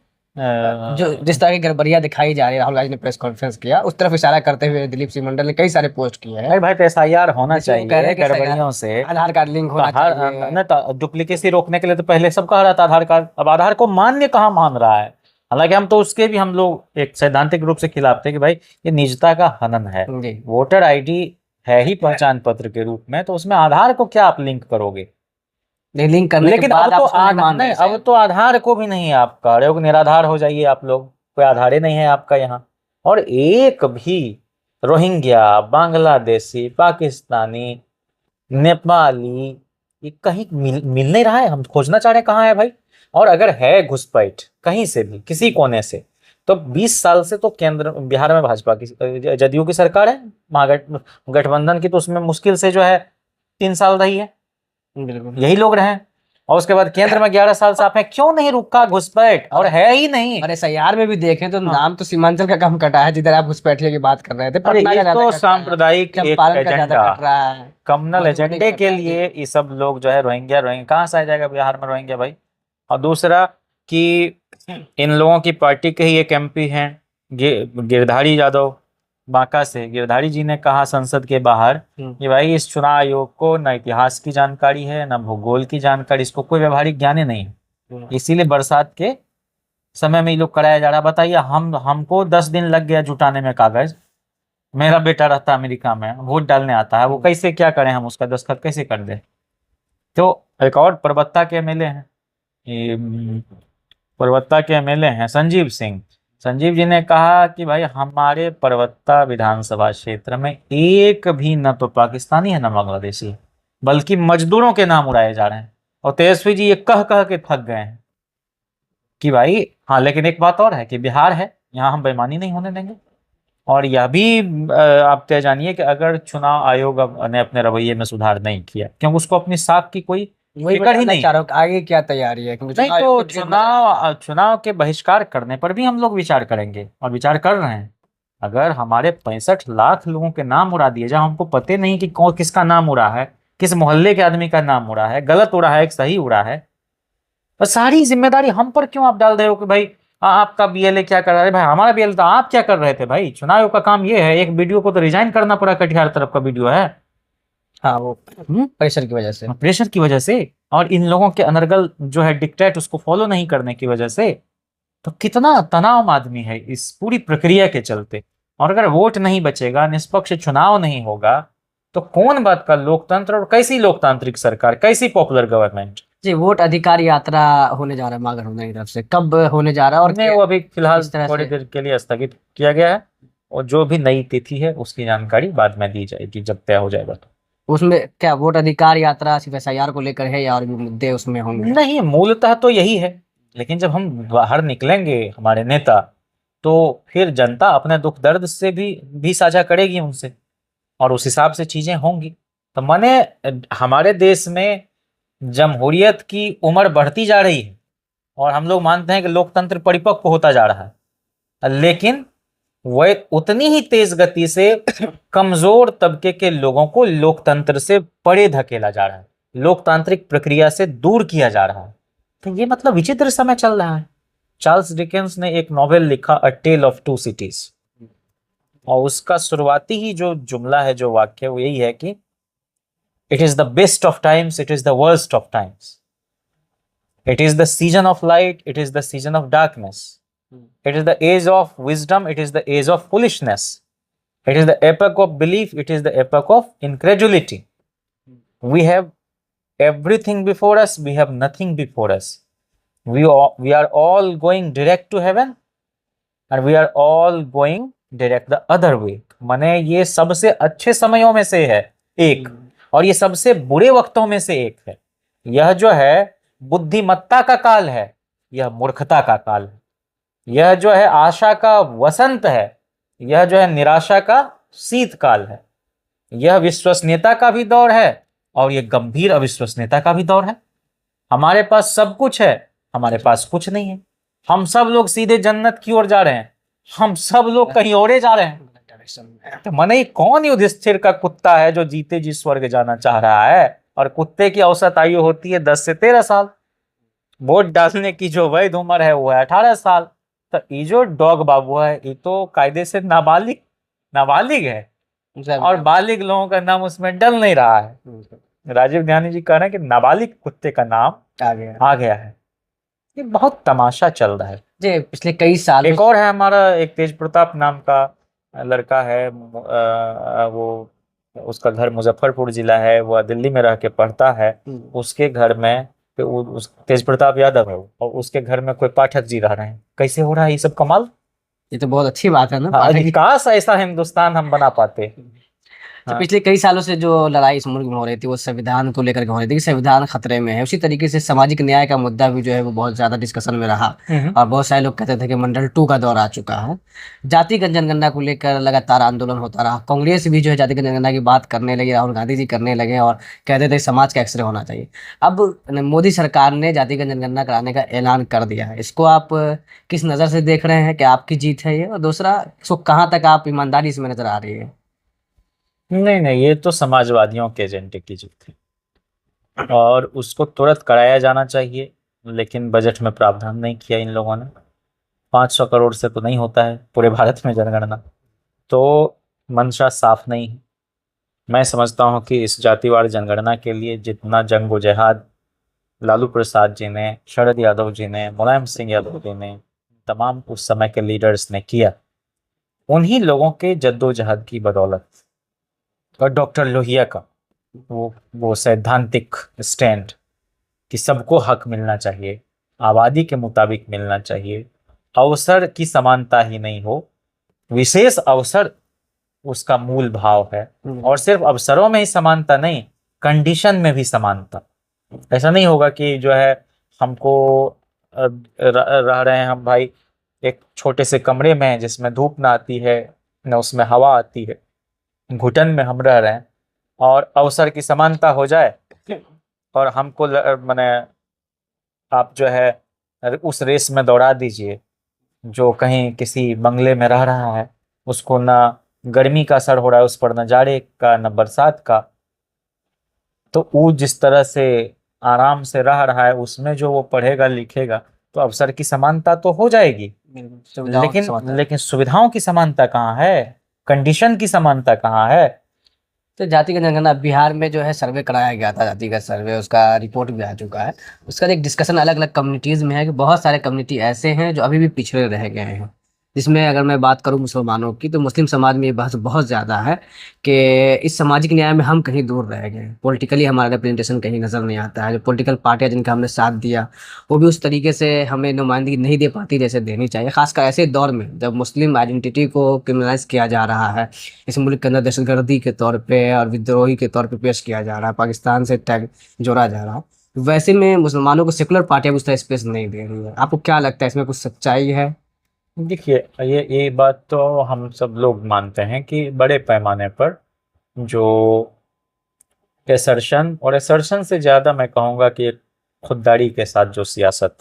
जो जिस तरह की गड़बड़ियां दिखाई जा रही है, राहुल गांधी ने प्रेस कॉन्फ्रेंस किया, उस तरफ इशारा करते हुए दिलीप सिंह मंडल ने कई सारे पोस्ट किए हैं। अरे भाई, तो SIR होना जिसमें वो कह रहे चाहिए हैं कि गड़बड़ियों से। आधार कार्ड लिंक तो होना हर चाहिए। न तो डुप्लीकेसी रोकने के लिए तो पहले सब कह रहा था आधार कार्ड, अब आधार को मान्य कहाँ मान रहा है? हालांकि हम तो उसके भी, हम लोग एक सैद्धांतिक रूप से खिलाफ थे कि भाई ये निजता का हनन है। जी वोटर ID है ही पहचान पत्र के रूप में, तो उसमें आधार को क्या आप लिंक करोगे? लिंक करने के लेकिन बाद अब आप तो उसको नहीं मान नहीं, रहे अब तो आधार को भी नहीं, आप कह रहे हो कि निराधार हो जाइए आप लोग, कोई आधार ही नहीं है आपका यहाँ। और एक भी रोहिंग्या, बांग्लादेशी, पाकिस्तानी, नेपाली, ये कहीं मिल नहीं रहा है। हम खोजना चाह रहे हैं कहाँ है भाई। और अगर है घुसपैठ कहीं से भी किसी कोने से, तो 20 साल से तो केंद्र बिहार में भाजपा की, जदयू की सरकार है। गठबंधन की तो उसमें मुश्किल से जो है 3 साल रही है, बिल्कुल। यही लोग रहे। और उसके बाद केंद्र में 11 साल से आप हैं, क्यों नहीं रुका घुसपैठ? और है ही नहीं। और एसआईआर में भी देखें तो हाँ। नाम तो सीमांचल का कम कटा है, जिधर आप घुसपैठिए की बात कर रहे थे। अरे पटना का ये ज्यादा तो कट रहा है, सांप्रदायिक एक चंपारण का ज्यादा एजेंडा, कट रहा है, कम्युनल मधुबनी एजेंडे का के कट रहा है। लिए ये सब लोग जो है रोहिंग्या रोहिंग्या कहाँ से आ जाएगा बिहार में रोहिंग्या भाई? और दूसरा कि इन लोगों की पार्टी के ही एक MP हैं, गिरधारी यादव, बांका से। गिरधारी जी ने कहा संसद के बाहर कि भाई इस चुनाव आयोग को न इतिहास की जानकारी है, न भूगोल की जानकारी, इसको कोई व्यवहारिक ज्ञान ही नहीं है, इसीलिए बरसात के समय में ये लोग कराया जा रहा है। बताइए, हमको 10 दिन लग गया जुटाने में कागज। मेरा बेटा रहता है अमेरिका में, वोट डालने आता है, वो कैसे क्या करें, हम उसका दस्तखत कैसे कर दें? तो एक और परबत्ता के MLA हैं, ये परबत्ता के MLA हैं संजीव सिंह। संजीव जी ने कहा कि भाई हमारे परबत्ता विधानसभा क्षेत्र में एक भी न तो पाकिस्तानी है न बांग्लादेशी है, बल्कि मजदूरों के नाम उड़ाए जा रहे हैं। और तेजस्वी जी ये कह कह के थक गए हैं कि भाई हाँ, लेकिन एक बात और है कि बिहार है, यहाँ हम बेईमानी नहीं होने देंगे। और यह भी आप तय जानिए कि अगर चुनाव आयोग ने अपने रवैये में सुधार नहीं किया, क्योंकि उसको अपनी साख की कोई वही फिक्र ही बताना नहीं। चाह रहा हूँ कि आगे क्या तैयारी है, क्योंकि नहीं चुनाव तो आयोग को चुनाव के बहिष्कार करने पर भी हम लोग विचार करेंगे, और विचार कर रहे हैं। अगर हमारे 65 लाख लोगों के नाम उड़ा दिए जाए, हमको पते नहीं कि कौन किसका नाम उड़ा है, किस मोहल्ले के आदमी का नाम उड़ा है, गलत उड़ा है, सही उड़ा है, और सारी जिम्मेदारी हम पर क्यों आप डाल रहे हो कि भाई आपका BLA क्या कर रहा है? भाई हमारा BLA था, आप क्या कर रहे थे भाई? चुनाव आयोग का काम ये है। एक वीडियो को तो रिजाइन करना पड़ा, कटिहार तरफ का वीडियो है। हाँ, वो प्रेशर की वजह से, प्रेशर की वजह से, और इन लोगों के अनर्गल जो है डिक्टेट उसको फॉलो नहीं करने की वजह से। तो कितना तनाव आदमी है इस पूरी प्रक्रिया के चलते। और अगर वोट नहीं बचेगा, निष्पक्ष चुनाव नहीं होगा, तो कौन बात का लोकतंत्र, और कैसी लोकतांत्रिक सरकार, कैसी पॉपुलर गवर्नमेंट? जी। वोट अधिकार यात्रा होने जा रहा है मागर होने की तरफ से, कब होने जा रहा है और नहीं, वो अभी फिलहाल इस तरह थोड़ी से देर के लिए स्थगित किया गया है, और जो भी नई तिथि है उसकी जानकारी बाद में दी जाएगी जब तय हो जाएगा। तो उसमें क्या वोट अधिकार यात्रा सिर्फ एसआईआर को लेकर है या और भी मुद्दे उसमें होंगे? नहीं, मूलतः तो यही है, लेकिन जब हम बाहर निकलेंगे हमारे नेता, तो फिर जनता अपने दुख दर्द से भी साझा करेगी उनसे, और उस हिसाब से चीजें होंगी। तो माने हमारे देश में जमहूरियत की उम्र बढ़ती जा रही है, और हम लोग मानते हैं कि लोकतंत्र परिपक्व होता जा रहा है, लेकिन वह उतनी ही तेज गति से कमजोर तबके के लोगों को लोकतंत्र से परे धकेला जा रहा है, लोकतांत्रिक प्रक्रिया से दूर किया जा रहा है। तो ये मतलब विचित्र समय चल रहा है। चार्ल्स डिकेंस ने एक नॉवेल लिखा, अ टेल ऑफ टू सिटीज। और उसका शुरुआती ही जो जुमला है, जो वाक्य, वो यही है कि it is the best of times, it is the worst of times, it is the season of light, it is the season of darkness, it is the age of wisdom, it is the age of foolishness, it is the epoch of belief, it is the epoch of incredulity. We have everything before us, we have nothing before us. We are all going direct to heaven and we are all going direct the other way. माने ये सबसे अच्छे समयों में से है एक, और ये सबसे बुरे वक्तों में से एक है. यह जो है बुद्धिमत्ता का काल है, यह मूर्खता का काल है. यह जो है आशा का वसंत है, यह जो है निराशा का शीतकाल है. यह विश्वसनीयता का भी दौर है और ये गंभीर अविश्वसनीयता का भी दौर है. हमारे पास सब कुछ है, हमारे पास कुछ नहीं है. हम सब लोग सीधे जन्नत की ओर जा रहे हैं, हम सब लोग कहीं और जा रहे हैं. तो मने कौन युधिष्ठिर का कुत्ता है जो जीते जी स्वर्ग जाना चाह रहा है, और कुत्ते की औसत आयु होती है 10 से 13 साल. वोट डालने की जो वैध उम्र है वो है 18 साल. तो ये जो डॉग बाबू है ये तो कायदे से नाबालिग है, और बालिग लोगों का नाम उसमें डल नहीं रहा है. राजीव ध्यानी जी कह रहे हैं कि नाबालिग कुत्ते का नाम आ गया है. ये बहुत तमाशा चल रहा है जी पिछले कई साल. एक और है हमारा, एक तेज प्रताप नाम का लड़का है, वो उसका घर मुजफ्फरपुर जिला है, वो दिल्ली में रह के पढ़ता है. उसके घर में उस तेज प्रताप यादव है वो, और उसके घर में कोई पाठक जी रह रहे हैं. कैसे हो रहा है ये सब कमाल? ये तो बहुत अच्छी बात है ना. काश ऐसा हिंदुस्तान हम बना पाते. तो पिछले कई सालों से जो लड़ाई इस मुल्क में हो रही थी वो संविधान को लेकर के हो रही थी कि संविधान खतरे में है. उसी तरीके से सामाजिक न्याय का मुद्दा भी जो है वो बहुत ज्यादा डिस्कशन में रहा, और बहुत सारे लोग कहते थे कि मंडल 2 का दौर आ चुका है. जातिगत जनगणना को लेकर लगातार आंदोलन होता रहा. कांग्रेस भी जो है जातिगत जनगणना की बात करने लगी, राहुल गांधी जी करने लगे और कहते थे समाज का एक्सरे होना चाहिए. अब मोदी सरकार ने जातिगत जनगणना कराने का ऐलान कर दिया है. इसको आप किस नज़र से देख रहे हैं कि आपकी जीत है ये, और दूसरा इसको कहाँ तक आप ईमानदारी इसमें नजर आ रही है? नहीं, ये तो समाजवादियों के एजेंडे की जीत थी और उसको तुरंत कराया जाना चाहिए, लेकिन बजट में प्रावधान नहीं किया इन लोगों ने. 500 करोड़ से तो नहीं होता है पूरे भारत में जनगणना, तो मंशा साफ नहीं है. मैं समझता हूँ कि इस जातिवार जनगणना के लिए जितना जंग व जिहाद लालू प्रसाद जी ने, शरद यादव जी ने, मुलायम सिंह यादव जी ने, तमाम उस समय के लीडर्स ने किया, उन्हीं लोगों के जद्दोजहद की बदौलत और डॉक्टर लोहिया का वो सैद्धांतिक स्टैंड कि सबको हक मिलना चाहिए, आबादी के मुताबिक मिलना चाहिए, अवसर की समानता ही नहीं हो, विशेष अवसर उसका मूल भाव है. और सिर्फ अवसरों में ही समानता नहीं, कंडीशन में भी समानता. ऐसा नहीं होगा कि जो है हमको रह रहे हैं हम भाई एक छोटे से कमरे में जिसमें धूप ना आती है न उसमें हवा आती है, घुटन में हम रह रहे हैं, और अवसर की समानता हो जाए और हमको माने आप जो है उस रेस में दौड़ा दीजिए जो कहीं किसी बंगले में रह रहा है, उसको ना गर्मी का असर हो रहा है उस पर, न जाड़े का न बरसात का. तो वो जिस तरह से आराम से रह रहा है उसमें जो वो पढ़ेगा लिखेगा तो अवसर की समानता तो हो जाएगी, लेकिन सुविधाओं की समानता कहाँ है, कंडीशन की समानता कहाँ है? तो जातिगत जनगणना बिहार में जो है सर्वे कराया गया था, जातिगत सर्वे, उसका रिपोर्ट भी आ चुका है. उसका एक डिस्कशन अलग अलग कम्युनिटीज़ में है कि बहुत सारे कम्युनिटी ऐसे हैं जो अभी भी पिछड़े रह गए हैं. जिसमें अगर मैं बात करूं मुसलमानों की, तो मुस्लिम समाज में ये बहस बहुत ज़्यादा है कि इस सामाजिक न्याय में हम कहीं दूर रह गए. पॉलिटिकली हमारा रिप्रेजेंटेशन कहीं नज़र नहीं आता है. जो पॉलिटिकल पार्टियां जिनका हमने साथ दिया वो भी उस तरीके से हमें नुमाइंदगी नहीं दे पाती जैसे देनी चाहिए, खासकर ऐसे दौर में जब मुस्लिम आइडेंटिटी को क्रिमिनलाइज किया जा रहा है, इस मुल्क के अंदर दहशतगर्दी के तौर पर और विद्रोही के तौर पर पेश किया जा रहा है, पाकिस्तान से टैग जोड़ा जा रहा है. वैसे में मुसलमानों को सेकुलर पार्टियां उस तरह स्पेस नहीं दे रही है. आपको क्या लगता है इसमें कुछ सच्चाई है? देखिए, ये बात तो हम सब लोग मानते हैं कि बड़े पैमाने पर जो एसर्शन से ज़्यादा मैं कहूँगा कि एक खुददारी के साथ जो सियासत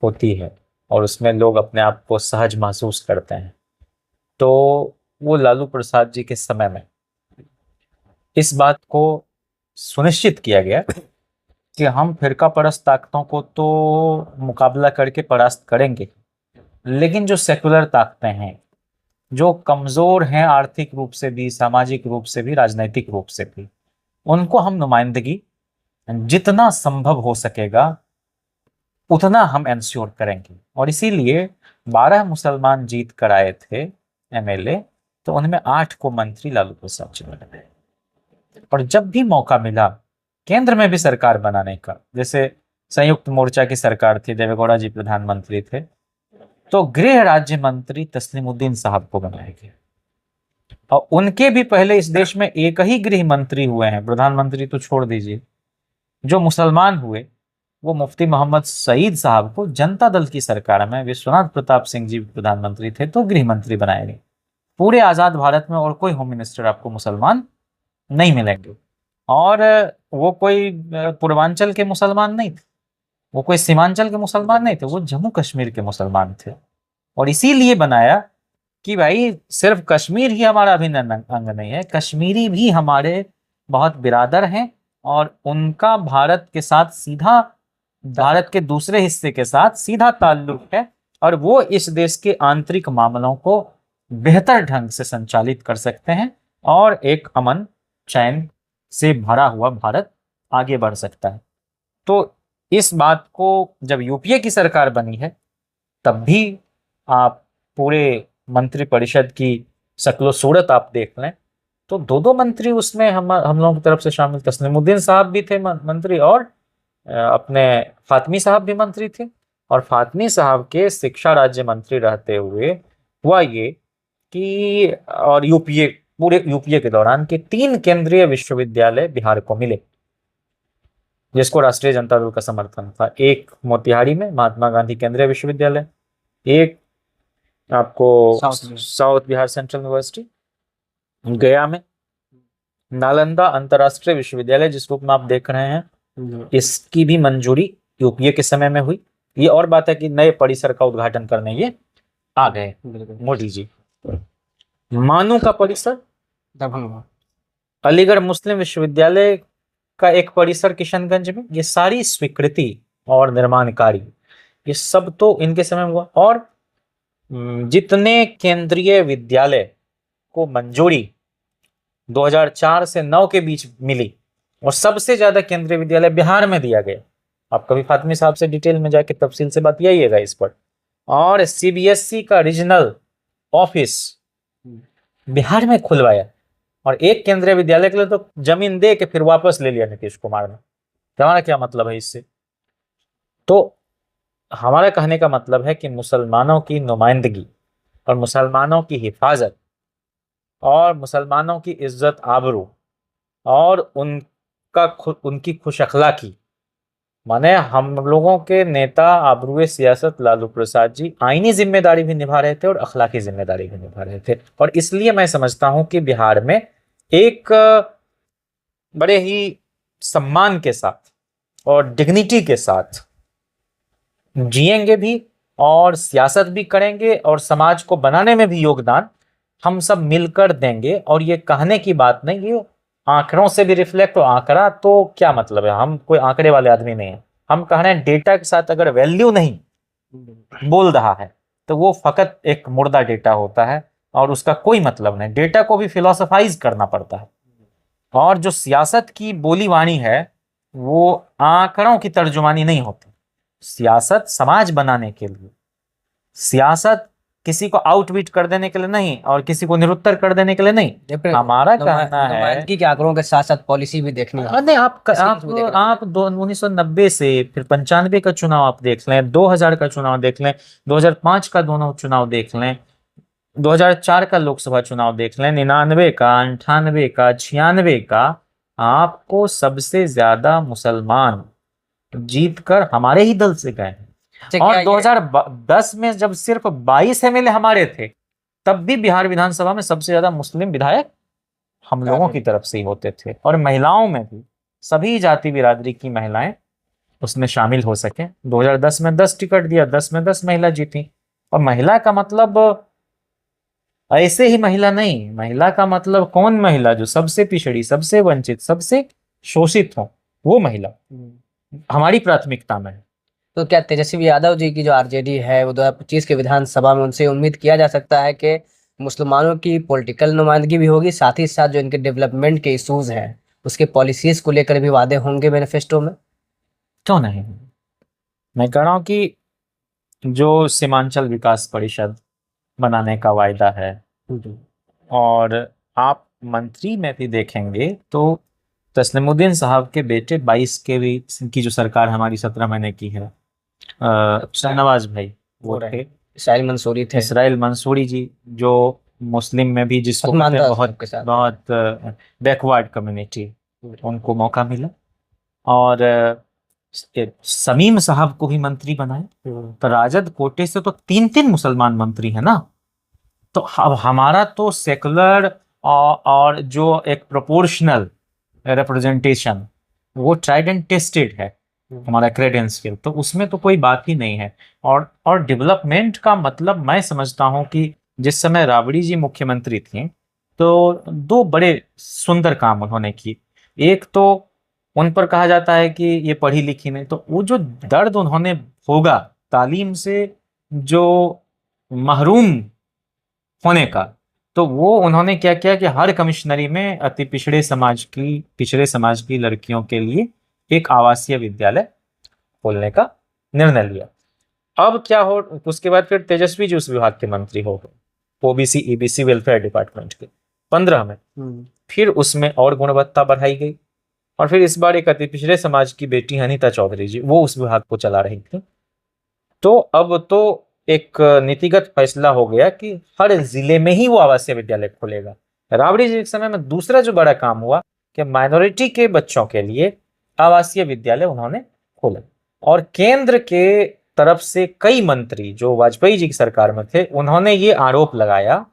होती है और उसमें लोग अपने आप को सहज महसूस करते हैं, तो वो लालू प्रसाद जी के समय में इस बात को सुनिश्चित किया गया कि हम फिरका परस्त ताकतों को तो मुकाबला करके परास्त करेंगे, लेकिन जो सेकुलर ताकतें हैं जो कमजोर हैं आर्थिक रूप से भी, सामाजिक रूप से भी, राजनैतिक रूप से भी, उनको हम नुमाइंदगी जितना संभव हो सकेगा उतना हम इंश्योर करेंगे। और इसीलिए 12 मुसलमान जीत कर आए थे एमएलए, तो उनमें 8 को मंत्री लालू प्रसाद जी ने बनाए। और जब भी मौका मिला केंद्र में भी सरकार बनाने का, जैसे संयुक्त मोर्चा की सरकार थी, देवेगौड़ा जी प्रधानमंत्री थे, तो गृह राज्य मंत्री तस्लीमुद्दीन साहब को बनाया गया। और उनके भी पहले इस देश में एक ही गृह मंत्री हुए हैं, प्रधानमंत्री तो छोड़ दीजिए, जो मुसलमान हुए, वो मुफ्ती मोहम्मद सईद साहब को जनता दल की सरकार में विश्वनाथ प्रताप सिंह जी प्रधानमंत्री थे तो गृह मंत्री बनाए गए। पूरे आजाद भारत में और कोई होम मिनिस्टर आपको मुसलमान नहीं मिलेंगे। और वो कोई पूर्वांचल के मुसलमान नहीं थे, वो कोई सीमांचल के मुसलमान नहीं थे, वो जम्मू कश्मीर के मुसलमान थे। और इसीलिए बनाया कि भाई सिर्फ कश्मीर ही हमारा अभिन्न अंग नहीं है, कश्मीरी भी हमारे बहुत बिरादर हैं और उनका भारत के साथ सीधा, भारत के दूसरे हिस्से के साथ सीधा ताल्लुक है, और वो इस देश के आंतरिक मामलों को बेहतर ढंग से संचालित कर सकते हैं और एक अमन चैन से भरा हुआ भारत आगे बढ़ सकता है। तो इस बात को जब यूपीए की सरकार बनी है तब भी आप पूरे मंत्रिपरिषद की शक्लो सूरत आप देख लें तो दो मंत्री उसमें हम लोगों की तरफ से शामिल, तस्लीमुद्दीन साहब भी थे मंत्री, और अपने फातमी साहब भी मंत्री थे। और फातमी साहब के शिक्षा राज्य मंत्री रहते हुए हुआ ये कि, और यूपीए, पूरे यूपीए के दौरान के 3 केंद्रीय विश्वविद्यालय बिहार को मिले जिसको राष्ट्रीय जनता दल का समर्थन था। एक मोतिहारी में महात्मा गांधी केंद्रीय विश्वविद्यालय, एक आपको साउथ बिहार सेंट्रल यूनिवर्सिटी, गया में नालंदा अंतरराष्ट्रीय विश्वविद्यालय जिस रूप में आप देख रहे हैं, इसकी भी मंजूरी यूपीए के समय में हुई। ये और बात है कि नए परिसर का उद्घाटन करने ये आ गए मोदी जी। मानू का परिसर दरभंगा, अलीगढ़ मुस्लिम विश्वविद्यालय का एक परिसर किशनगंज में, ये सारी स्वीकृति और निर्माण कार्य ये सब तो इनके समय हुआ। और जितने केंद्रीय विद्यालय को मंजूरी 2004 से 9 के बीच मिली और सबसे ज्यादा केंद्रीय विद्यालय बिहार में दिया गया। आप कभी फातमी साहब से डिटेल में जाके तफसील से बात यही इस पर। और सीबीएसई का रीजनल ऑफिस बिहार में खुलवाया, और एक केंद्रीय विद्यालय के लिए तो जमीन दे के फिर वापस ले लिया नीतीश कुमार ने। हमारा क्या मतलब है इससे? तो हमारा कहने का मतलब है कि मुसलमानों की नुमाइंदगी और मुसलमानों की हिफाजत और मुसलमानों की इज्जत आबरू और उनकी खुश अखलाकी, माने हम लोगों के नेता आबरूए सियासत लालू प्रसाद जी आईनी जिम्मेदारी भी निभा रहे थे और अखलाकी जिम्मेदारी भी निभा रहे थे। और इसलिए मैं समझता हूं कि बिहार में एक बड़े ही सम्मान के साथ और डिग्निटी के साथ जिएंगे भी और सियासत भी करेंगे और समाज को बनाने में भी योगदान हम सब मिलकर देंगे। और ये कहने की बात नहीं, ये आंकड़ों से भी रिफ्लेक्ट हो। आंकड़ा तो क्या मतलब है, हम कोई आंकड़े वाले आदमी नहीं है। हम कह रहे हैं डेटा के साथ अगर वैल्यू नहीं बोल रहा है तो वो फकत एक मुर्दा डेटा होता है और उसका कोई मतलब नहीं। डेटा को भी फिलोसफाइज करना पड़ता है। और जो सियासत की बोली वाणी है वो आंकड़ों की तर्जुमानी नहीं होती। सियासत समाज बनाने के लिए, सियासत किसी को आउटबीट कर देने के लिए नहीं और किसी को निरुत्तर कर देने के लिए नहीं। हमारा कहना है कि आंकड़ों के साथ साथ पॉलिसी भी देखनी है। नहीं, आप 1990 से फिर 95 का चुनाव आप देख लें, 2000 का चुनाव देख लें, 2005 का दोनों चुनाव देख लें, 2004 का लोकसभा चुनाव देख लें, 99 का, 98 का, 96 का, आपको सबसे ज्यादा मुसलमान जीतकर हमारे ही दल से गए हैं। और 2010 में जब सिर्फ 22 एमएलए हमारे थे तब भी बिहार विधानसभा में सबसे ज्यादा मुस्लिम विधायक हम लोगों की तरफ से ही होते थे। और महिलाओं में भी सभी जाति बिरादरी की महिलाएं उसमें शामिल हो सके। 2010 में 10 टिकट दिया, 10 में 10 महिला जीती। और महिला का मतलब ऐसे ही महिला नहीं, महिला का मतलब कौन महिला? जो सबसे पिछड़ी, सबसे वंचित, सबसे शोषित हो, वो महिला हमारी प्राथमिकता में है। तो क्या तेजस्वी यादव जी की जो आरजेडी है वो 2025 के विधानसभा में, उनसे उम्मीद किया जा सकता है कि मुसलमानों की पॉलिटिकल नुमाइंदगी भी होगी, साथ ही साथ जो इनके डेवलपमेंट के इश्यूज हैं उसके पॉलिसीज को लेकर भी वादे होंगे मैनिफेस्टो में। क्यों नहीं? मैं कह रहा हूँ कि जो सीमांचल विकास परिषद बनाने का वायदा है, और आप मंत्री में भी देखेंगे तो तस्लीमुद्दीन साहब के बेटे 22 के भी की जो सरकार हमारी 17 महीने की है, शाहनवाज भाई वो थे, इसराइल मंसूरी थे, इसराइल मंसूरी जी, जो मुस्लिम में भी जिसको कहते हैं बहुत बैकवर्ड कम्युनिटी, उनको मौका मिला। और समीम साहब को भी मंत्री बनाए, तो राजद कोटे से तो 3 मुसलमान मंत्री है ना। तो अब हमारा तो सेकुलर और जो एक प्रोपोर्शनल रिप्रेजेंटेशन वो ट्राइड एंड टेस्टेड है हमारा क्रेडेंशियल, तो उसमें तो कोई बात ही नहीं है। और डेवलपमेंट का मतलब मैं समझता हूं कि जिस समय राबड़ी जी मुख्यमंत्री थी तो 2 बड़े सुंदर काम उन्होंने किए। एक तो उन पर कहा जाता है कि ये पढ़ी लिखी नहीं, तो वो जो दर्द उन्होंने भोगा तालीम से जो महरूम होने का, तो वो उन्होंने क्या किया कि हर कमिश्नरी में अति पिछड़े समाज की लड़कियों के लिए एक आवासीय विद्यालय खोलने का निर्णय लिया। अब क्या हो, उसके बाद फिर तेजस्वी जी उस विभाग के मंत्री हो गए, ओबीसी ईबीसी वेलफेयर डिपार्टमेंट के 15 में। फिर उसमें और गुणवत्ता बढ़ाई गई, और फिर इस बार एक अति पिछड़े समाज की बेटी अनीता चौधरी जी वो उस विभाग को चला रही थी। तो अब तो एक नीतिगत फैसला हो गया कि हर जिले में ही वो आवासीय विद्यालय खोलेगा। राबड़ी जी के समय में दूसरा जो बड़ा काम हुआ कि माइनॉरिटी के बच्चों के लिए आवासीय विद्यालय उन्होंने खोला। और केंद्र के तरफ से कई मंत्री जो वाजपेयी जी की सरकार में थे उन्होंने ये आरोप लगाया,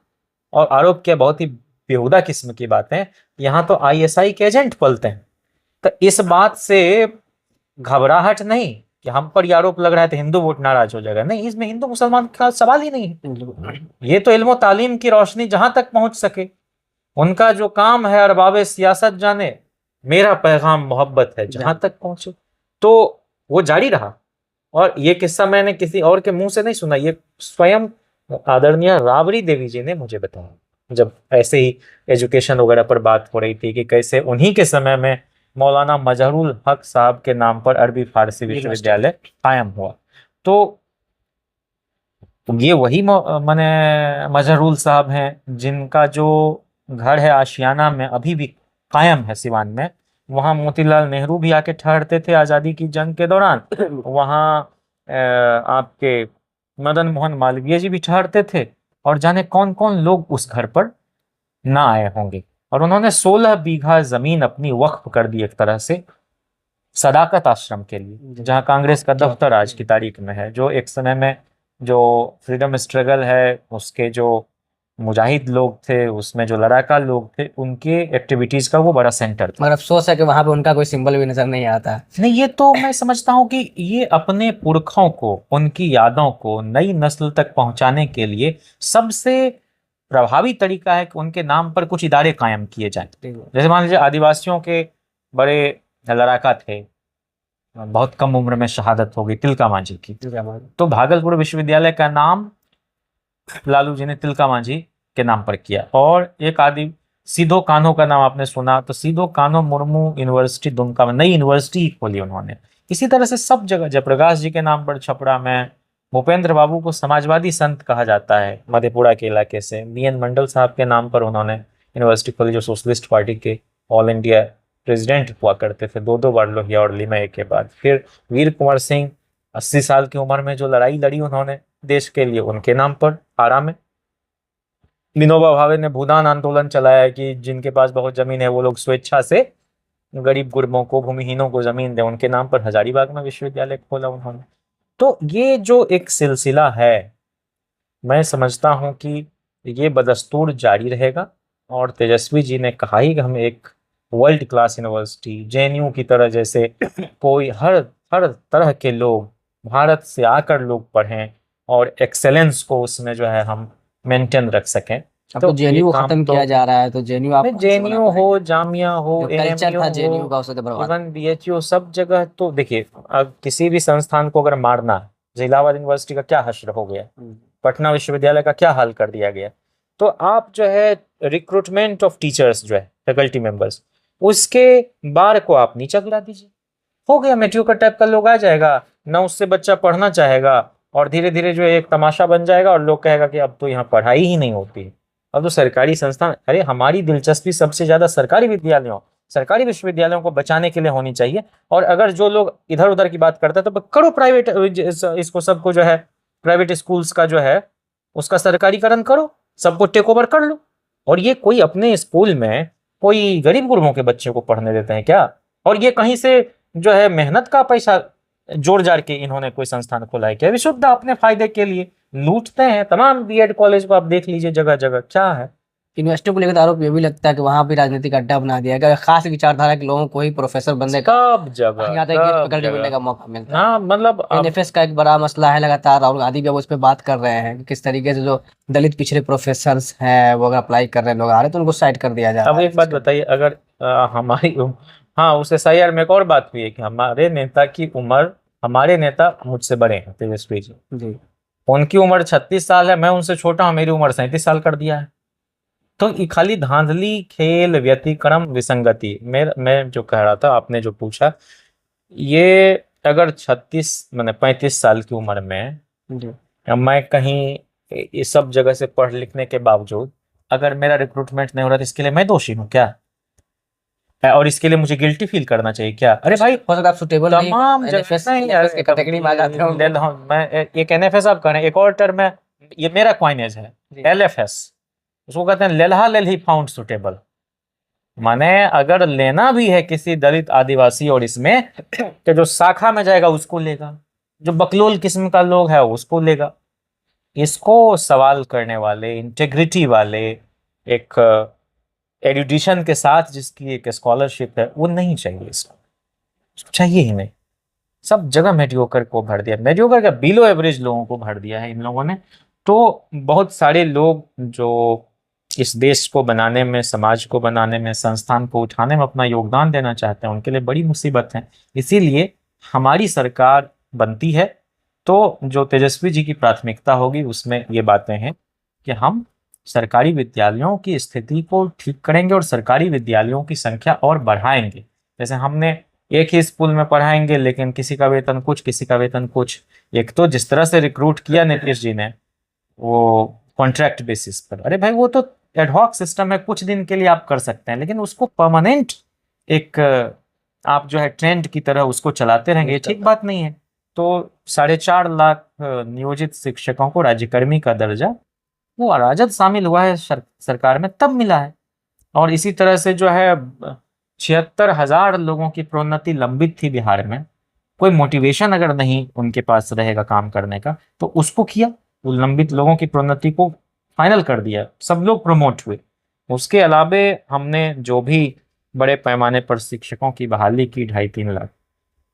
और आरोप किया बहुत ही बेहुदा किस्म की बातें, यहाँ तो आईएसआई के एजेंट पलते हैं। तो इस बात से घबराहट नहीं कि हम पर ये आरोप लग रहा है तो हिंदू वोट नाराज हो जाएगा, नहीं, इसमें हिंदू मुसलमान का सवाल ही नहीं है। ये तो इल्म तालीम की रोशनी जहां तक पहुंच सके उनका जो काम है, अरबाबे सियासत जाने, मेरा पैगाम मोहब्बत है जहां तक पहुंचे, तो वो जारी रहा। और ये किस्सा मैंने किसी और के मुंह से नहीं सुना, ये स्वयं आदरणीय राबड़ी देवी जी ने मुझे बताया, जब ऐसे ही एजुकेशन वगैरह पर बात हो रही थी कि कैसे उन्हीं के समय में मौलाना मजहरुल हक साहब के नाम पर अरबी फारसी विश्वविद्यालय कायम हुआ। तो ये वही माने मजहरुल साहब हैं जिनका जो घर है आशियाना में अभी भी कायम है सिवान में। वहाँ मोतीलाल नेहरू भी आके ठहरते थे आज़ादी की जंग के दौरान। वहाँ आपके मदन मोहन मालवीय जी भी ठहरते थे, और जाने कौन कौन लोग उस घर पर ना आए होंगे। और उन्होंने 16 बीघा जमीन अपनी वक्फ कर दी एक तरह से सदाकत आश्रम के लिए, जहां कांग्रेस का दफ्तर आज की तारीख में है, जो एक समय में जो फ्रीडम स्ट्रगल है उसके जो मुजाहिद लोग थे, उसमें जो लड़ाका लोग थे, उनके एक्टिविटीज का वो बड़ा सेंटर था। मगर अफसोस है कि वहां पे उनका कोई सिंबल भी नजर नहीं आता। नहीं, ये तो मैं समझता हूँ कि ये अपने पुरखों को, उनकी यादों को नई नस्ल तक पहुंचाने के लिए सबसे प्रभावी तरीका है कि उनके नाम पर कुछ इदारे कायम किए जाएं। जैसे मान लीजिए आदिवासियों के बड़े लड़ाका थे, बहुत कम उम्र में शहादत हो गई तिलका मांझी की, तो भागलपुर विश्वविद्यालय का नाम लालू जी ने तिलका मांझी के नाम पर किया। और एक आदि सीधो कान्हो का नाम आपने सुना, तो सीधो कान्हो मुर्मू यूनिवर्सिटी दुमका में नई यूनिवर्सिटी खोली उन्होंने। इसी तरह से सब जगह, जयप्रकाश जी के नाम पर छपरा में, भूपेंद्र बाबू को समाजवादी संत कहा जाता है मधेपुरा के इलाके से, बीएन मंडल साहब के नाम पर उन्होंने यूनिवर्सिटी खोली, जो सोशलिस्ट पार्टी के ऑल इंडिया प्रेसिडेंट हुआ करते थे 2 बार लोहिया और लिमय के बाद। फिर वीर कुंवर सिंह 80 साल की उम्र में जो लड़ाई लड़ी उन्होंने देश के लिए, उनके नाम पर आरा में। विनोबा भावे ने भूदान आंदोलन चलाया कि जिनके पास बहुत जमीन है वो लोग स्वेच्छा से गरीब गुरबों को, भूमिहीनों को जमीन दे, उनके नाम पर हजारीबाग में विश्वविद्यालय खोला उन्होंने। तो ये जो एक सिलसिला है, मैं समझता हूं कि ये बदस्तूर जारी रहेगा। और तेजस्वी जी ने कहा ही कि हम एक वर्ल्ड क्लास यूनिवर्सिटी जेएनयू की तरह, जैसे कोई हर तरह के लोग भारत से आकर लोग पढ़ें और एक्सेलेंस को उसमें जो है हम मेंटेन रख सकें। तो जेएनयू को खत्म किया जा रहा है, तो जेएनयू आप जेएनयू हो, जामिया हो, कल्चर था जेएनयू का उसे बर्बाद, इवन बीएचयू, सब जगह। तो देखिए, अब किसी भी संस्थान को अगर मारना है, इलाहाबाद यूनिवर्सिटी का क्या हश्र हो गया, पटना विश्वविद्यालय का क्या हाल कर दिया गया, तो आप जो है रिक्रूटमेंट ऑफ टीचर्स जो है फैकल्टी मेंबर्स, उसके बार को आप नीचा गिरा दीजिए, हो गया मेडियोकर टाइप का लोग आ जाएगा ना, उससे बच्चा पढ़ना चाहेगा और धीरे धीरे जो है एक तमाशा बन जाएगा और लोग कहेगा कि अब तो यहाँ पढ़ाई ही नहीं होती है। अब तो सरकारी संस्थान, अरे हमारी दिलचस्पी सबसे ज्यादा सरकारी विश्वविद्यालयों को बचाने के लिए होनी चाहिए। और अगर जो लोग इधर उधर की बात करते हैं तो करो प्राइवेट, इसको सबको जो है प्राइवेट स्कूल्स का जो है उसका सरकारीकरण करो, सबको टेक ओवर कर लो। और ये कोई अपने स्कूल में कोई गरीब गुरबों के बच्चे को पढ़ने देते हैं क्या? और ये कहीं से जो है मेहनत का पैसा जोड़ जाड़ के इन्होंने कोई संस्थान खोला है क्या? विशुद्ध अपने फायदे के लिए लूटते हैं। तमाम बीएड कॉलेज को आप देख लीजिए, जगह जगह क्या है। यूनिवर्सिटी को लेकर तो आरोप ये भी लगता है कि वहाँ भी राजनीतिक अड्डा बना दिया गया, खास विचारधारा के लोगों को ही प्रोफेसर बनने का, सब जगह यहाँ तक कि फैकल्टी बनने का मौका मिलता है। हाँ, मतलब एनएफएस का एक बड़ा मसला है, लगातार राहुल गांधी भी अब उस पर बात कर रहे हैं कि किस तरीके से जो दलित पिछड़े प्रोफेसर हैं वो अगर अप्लाई कर रहे हैं, लोग आ रहे हैं तो उनको साइड कर दिया जा रहा अब है। एक बात बताइए, अगर हमारी हाँ, उस एसआईआर में एक और बात हुई है कि हमारे नेता की उम्र, हमारे नेता मुझसे बड़े हैं तेजस्वी जी, उनकी उम्र 36 साल है, मैं उनसे छोटा हूँ, मेरी उम्र 37 साल कर दिया है। तो ये खाली धांधली, खेल, व्यतिक्रम, विसंगति। मैं जो कह रहा था, आपने जो पूछा, ये अगर 36 मैंने 35 साल की उम्र में मैं कहीं इस सब जगह से पढ़ लिखने के बावजूद अगर मेरा रिक्रूटमेंट नहीं हो रहा तो इसके लिए मैं दोषी हूँ क्या? और इसके लिए मुझे गिल्टी फील करना चाहिए क्या? अरे भाई, हो सकता है आप सुटेबल नहीं, तमाम NFS नहीं यार, के कैटेगरी में आ जाते हो। मैं एक एनएफएस आप करें, एक और टर्म है, ये मेरा क्वाइनेज है, एलएफएस, उसको कहते हैं लेल्हा लेल्ही फाउंड सुटेबल। माने अगर लेना भी है किसी दलित, आदिवासी और इसमें, तो जो शाखा में जाएगा उसको लेगा, जो बकलोल किस्म का लोग है उसको लेगा। इसको सवाल करने वाले, इंटेग्रिटी वाले, एक एरुडिशन के साथ जिसकी एक स्कॉलरशिप है, वो नहीं चाहिए, इसको चाहिए ही नहीं। सब जगह मेडियोकर को भर दिया, मेडियोकर का बिलो एवरेज लोगों को भर दिया है इन लोगों ने। तो बहुत सारे लोग जो इस देश को बनाने में, समाज को बनाने में, संस्थान को उठाने में अपना योगदान देना चाहते हैं, उनके लिए बड़ी मुसीबत है। इसीलिए हमारी सरकार बनती है तो जो तेजस्वी जी की प्राथमिकता होगी उसमें ये बातें हैं कि हम सरकारी विद्यालयों की स्थिति को ठीक करेंगे और सरकारी विद्यालयों की संख्या और बढ़ाएंगे। जैसे हमने एक ही स्कूल में पढ़ाएंगे लेकिन किसी का वेतन कुछ, किसी का वेतन कुछ। एक तो जिस तरह से रिक्रूट किया नीतीश जी ने, वो कॉन्ट्रैक्ट बेसिस पर, अरे भाई वो तो एडहॉक सिस्टम है, कुछ दिन के लिए आप कर सकते हैं, लेकिन उसको परमानेंट एक आप जो है ट्रेंड की तरह उसको चलाते रहेंगे, ठीक बात नहीं है। तो 4.5 लाख नियोजित शिक्षकों को राज्यकर्मी का दर्जा वो राजद शामिल हुआ है सरकार में तब मिला है। और इसी तरह से जो है 76,000 लोगों की प्रोन्नति लंबित थी बिहार में, कोई मोटिवेशन अगर नहीं उनके पास रहेगा काम करने का तो उसको किया, वो लंबित लोगों की प्रोन्नति को फाइनल कर दिया, सब लोग प्रमोट हुए। उसके अलावे हमने जो भी बड़े पैमाने पर शिक्षकों की बहाली की 2.5-3 लाख,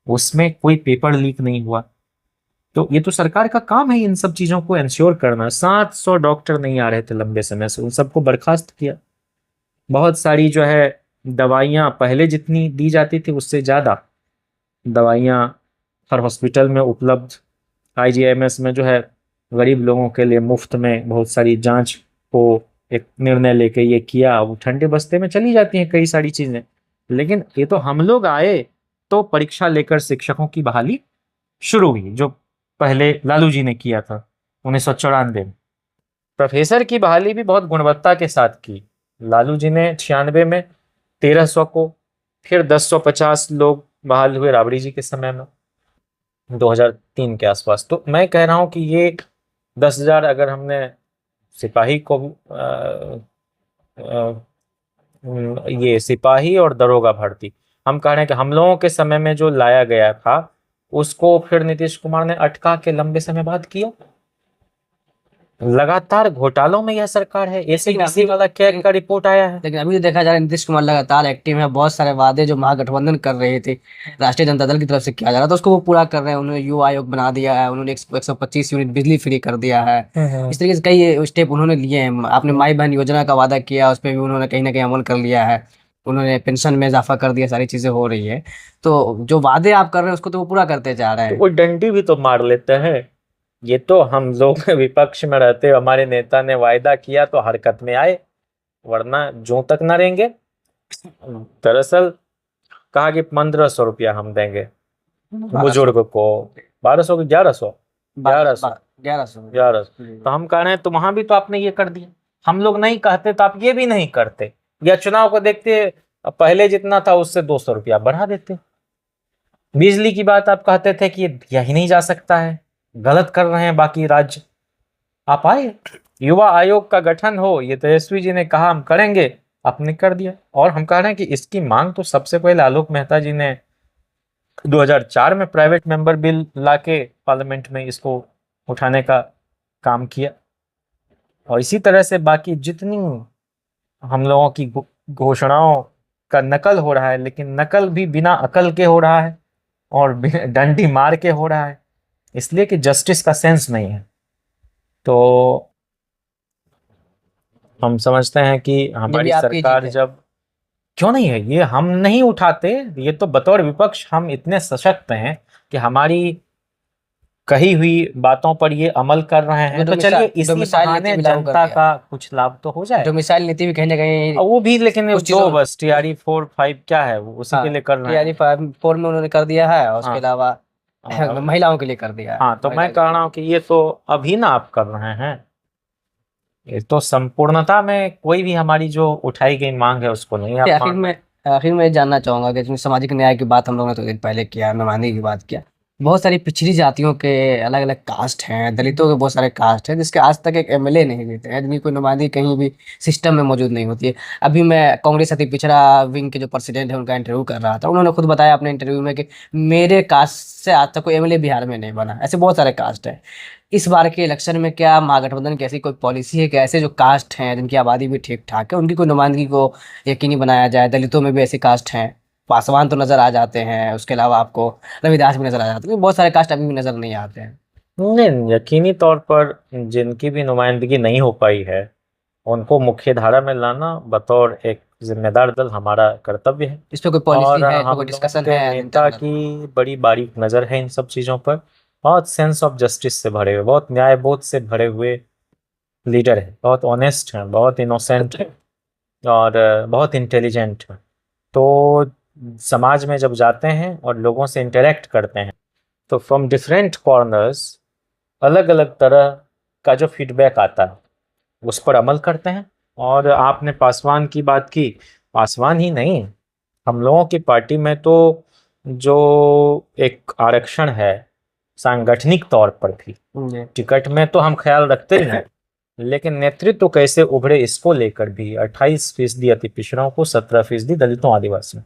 उसमें कोई पेपर लीक नहीं हुआ। तो ये तो सरकार का काम है इन सब चीजों को इंश्योर करना। 700 डॉक्टर नहीं आ रहे थे लंबे समय से, उन सबको बर्खास्त किया। बहुत सारी जो है दवाइयाँ पहले जितनी दी जाती थी उससे ज़्यादा दवाइयाँ हर हॉस्पिटल में उपलब्ध। आईजीआईएमएस में जो है गरीब लोगों के लिए मुफ्त में बहुत सारी जांच को एक निर्णय लेके ये किया। वो ठंडे बस्ते में चली जाती हैं कई सारी चीज़ें, लेकिन ये तो हम लोग आए तो परीक्षा लेकर शिक्षकों की बहाली शुरू हुई, जो पहले लालू जी ने किया था 1994 में। प्रोफेसर की बहाली भी बहुत गुणवत्ता के साथ की। लालू जी ने 96 में 1300 को, फिर 1050 लोग बहाल हुए राबड़ी जी के समय में 2003 के आसपास। तो मैं कह रहा हूं कि ये 10,000 अगर हमने सिपाही को ये सिपाही और दरोगा भर्ती हम कह रहे हैं कि हम लोगों के समय में जो लाया गया था उसको फिर नीतीश कुमार ने अटका के लंबे समय बाद किया। लगातार घोटालों में यह सरकार है, ऐसे किसी वाला क्या का रिपोर्ट आया है। लेकिन अभी तो देखा जा रहा है नीतीश कुमार लगातार एक्टिव है, बहुत सारे वादे जो महागठबंधन कर रहे थे राष्ट्रीय जनता दल की तरफ से किया जा रहा था उसको वो पूरा कर रहे हैं। उन्होंने युवा आयोग बना दिया है, उन्होंने 125 यूनिट बिजली फ्री कर दिया है। इस तरीके से कई स्टेप उन्होंने लिए हैं। आपने माई बहन योजना का वादा किया, उस पर भी उन्होंने कहीं ना कहीं अमल कर लिया है। उन्होंने पेंशन में इजाफा कर दिया, सारी चीजें हो रही है। तो जो वादे आप कर रहे हैं उसको तो वो पूरा करते जा रहे हैं। वो डंडी भी तो मार लेते हैं। ये तो हम लोग विपक्ष में रहते हमारे नेता ने वायदा किया तो हरकत में आए, वरना जो तक न रहेंगे। दरअसल कहा कि 1500 रुपया हम देंगे बुजुर्ग को, 1200 की 1100, 1100, 1100। तो हम कह रहे हैं तो वहां भी तो आपने ये कर दिया। हम लोग नहीं कहते तो आप ये भी नहीं करते, या चुनाव को देखते पहले जितना था उससे 200 रुपया बढ़ा देते। बिजली की बात आप कहते थे कि दिया ही नहीं जा सकता है, गलत कर रहे हैं बाकी राज्य। आप आए, युवा आयोग का गठन हो, ये तेजस्वी जी ने कहा हम करेंगे, आपने कर दिया। और हम कह रहे हैं कि इसकी मांग तो सबसे पहले आलोक मेहता जी ने 2004 में प्राइवेट मेंबर बिल लाके पार्लियामेंट में इसको उठाने का काम किया। और इसी तरह से बाकी जितनी हम लोगों की घोषणाओं का नकल हो रहा है, लेकिन नकल भी बिना अकल के हो रहा है और डंडी मार के हो रहा है, इसलिए कि जस्टिस का सेंस नहीं है। तो हम समझते हैं कि हमारी सरकार जब, क्यों नहीं है, ये हम नहीं उठाते, ये तो बतौर विपक्ष हम इतने सशक्त हैं कि हमारी कही हुई बातों पर ये अमल कर रहे हैं। तो चलिए इसी बहाने जनता का कुछ लाभ तो हो जाए। डोमिसाइल नीति भी कहीं ना कहीं वो भी, लेकिन जो बस TRE 4-5 क्या है वो उसी के लिए कर रहे हैं। TRE 4 में उन्होंने कर दिया है, और उसके अलावा महिलाओं के लिए कर दिया है। हाँ, तो मैं कह रहा हूँ कि ये तो अभी ना आप कर रहे हैं, ये तो संपूर्णता में कोई भी हमारी जो उठाई गई मांग है उसको नहीं आप। आखिर में जानना चाहूंगा कि जिसमें सामाजिक न्याय की बात हम लोगों ने तो दिन पहले किया, नुमाइंदगी की बात किया, बहुत सारी पिछड़ी जातियों के अलग अलग कास्ट हैं, दलितों के बहुत सारे कास्ट हैं, जिसके आज तक एक MLA नहीं देते हैं, जिनकी कोई नुमाइंदगी कहीं भी सिस्टम में मौजूद नहीं होती है। अभी मैं कांग्रेस अति पिछड़ा विंग के जो प्रेसिडेंट है उनका इंटरव्यू कर रहा था, उन्होंने खुद बताया अपने इंटरव्यू में कि मेरे कास्ट से आज तक कोई MLA बिहार में नहीं बना। ऐसे बहुत सारे कास्ट हैं। इस बार के इलेक्शन में क्या महागठबंधन की ऐसी कोई पॉलिसी है कि ऐसे जो कास्ट हैं जिनकी आबादी भी ठीक ठाक है, उनकी कोई नुमाइंदगी को यकीनी बनाया जाए? दलितों में भी ऐसे कास्ट हैं, पासवान तो नजर आ जाते हैं, उसके अलावा आपको रविदास भी नजर आ जाते हैं, बहुत सारे कास्ट अभी भी नजर नहीं आते हैं। नहीं, यकीनी तौर पर जिनकी भी नुमाइंदगी नहीं हो पाई है उनको मुख्य धारा में लाना बतौर एक जिम्मेदार दल हमारा कर्तव्य है। इस पे कोई पॉलिसी है, हम कोई डिस्कशन लोगों है? के नेता की बड़ी बारीक नजर है इन सब चीजों पर, बहुत सेंस ऑफ जस्टिस से भरे हुए, बहुत न्याय बोध से भरे हुए लीडर है, बहुत ऑनेस्ट है, बहुत इनोसेंट है और बहुत इंटेलिजेंट है। तो समाज में जब जाते हैं और लोगों से इंटरेक्ट करते हैं तो फ्रॉम डिफरेंट कॉर्नर्स अलग अलग तरह का जो फीडबैक आता है उस पर अमल करते हैं। और आपने पासवान की बात की, पासवान ही नहीं, हम लोगों की पार्टी में तो जो एक आरक्षण है सांगठनिक तौर पर भी, टिकट में तो हम ख्याल रखते हैं, लेकिन नेतृत्व कैसे उभरे इसको लेकर भी 28% अति पिछड़ों को, 17% दलितों आदिवासियों,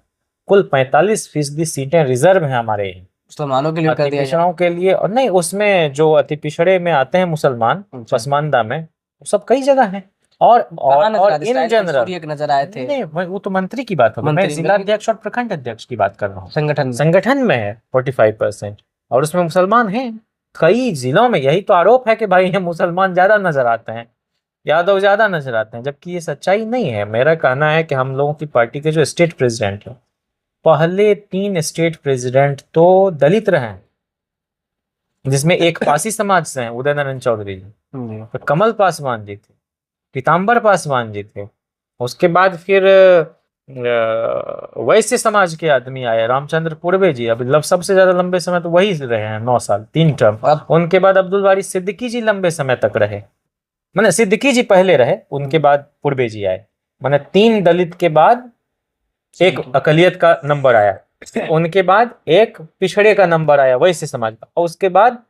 कुल 45% सीटें रिजर्व हैं हमारे मुसलमानों के लिए कर दिया पिछड़ों के लिए। और नहीं, उसमें जो अति पिछड़े में आते हैं मुसलमान, पसमानदा में, वो सब कई जगह हैं। और इन जनरल एक नजर आए थे, नहीं वो तो मंत्री की बात होगी, मैं जिला अध्यक्ष और प्रखंड अध्यक्ष की बात कर रहा हूँ। संगठन में है 45% और उसमें मुसलमान हैं कई जिलों में। यही तो आरोप है कि भाई ये मुसलमान ज्यादा नजर आते हैं, यादव ज्यादा नजर आते हैं, जबकि ये सच्चाई नहीं है। मेरा कहना है कि हम लोगों की पार्टी के जो स्टेट प्रेसिडेंट है, पहले 3 स्टेट प्रेसिडेंट तो दलित रहे, जिसमें एक पासी समाज से हैं, उदय नारायण चौधरी जी, तो कमल पासवान जी थे, पीताम्बर पासवान जी थे, उसके बाद फिर वैश्य समाज के आदमी आए, रामचंद्र पूर्वे जी, अभी सबसे ज्यादा लंबे समय तो वही रहे हैं, 9 साल 3 टर्म। उनके बाद अब्दुल बारी सिद्दीकी जी लंबे समय तक रहे, मैंने सिद्दीकी जी पहले रहे, उनके बाद पूर्वे जी आए, मैंने 3 दलित के बाद एक अकलियत का नंबर आया, उनके बाद एक पिछड़े का नंबर आया वैश्य समाज का, और उसके बाद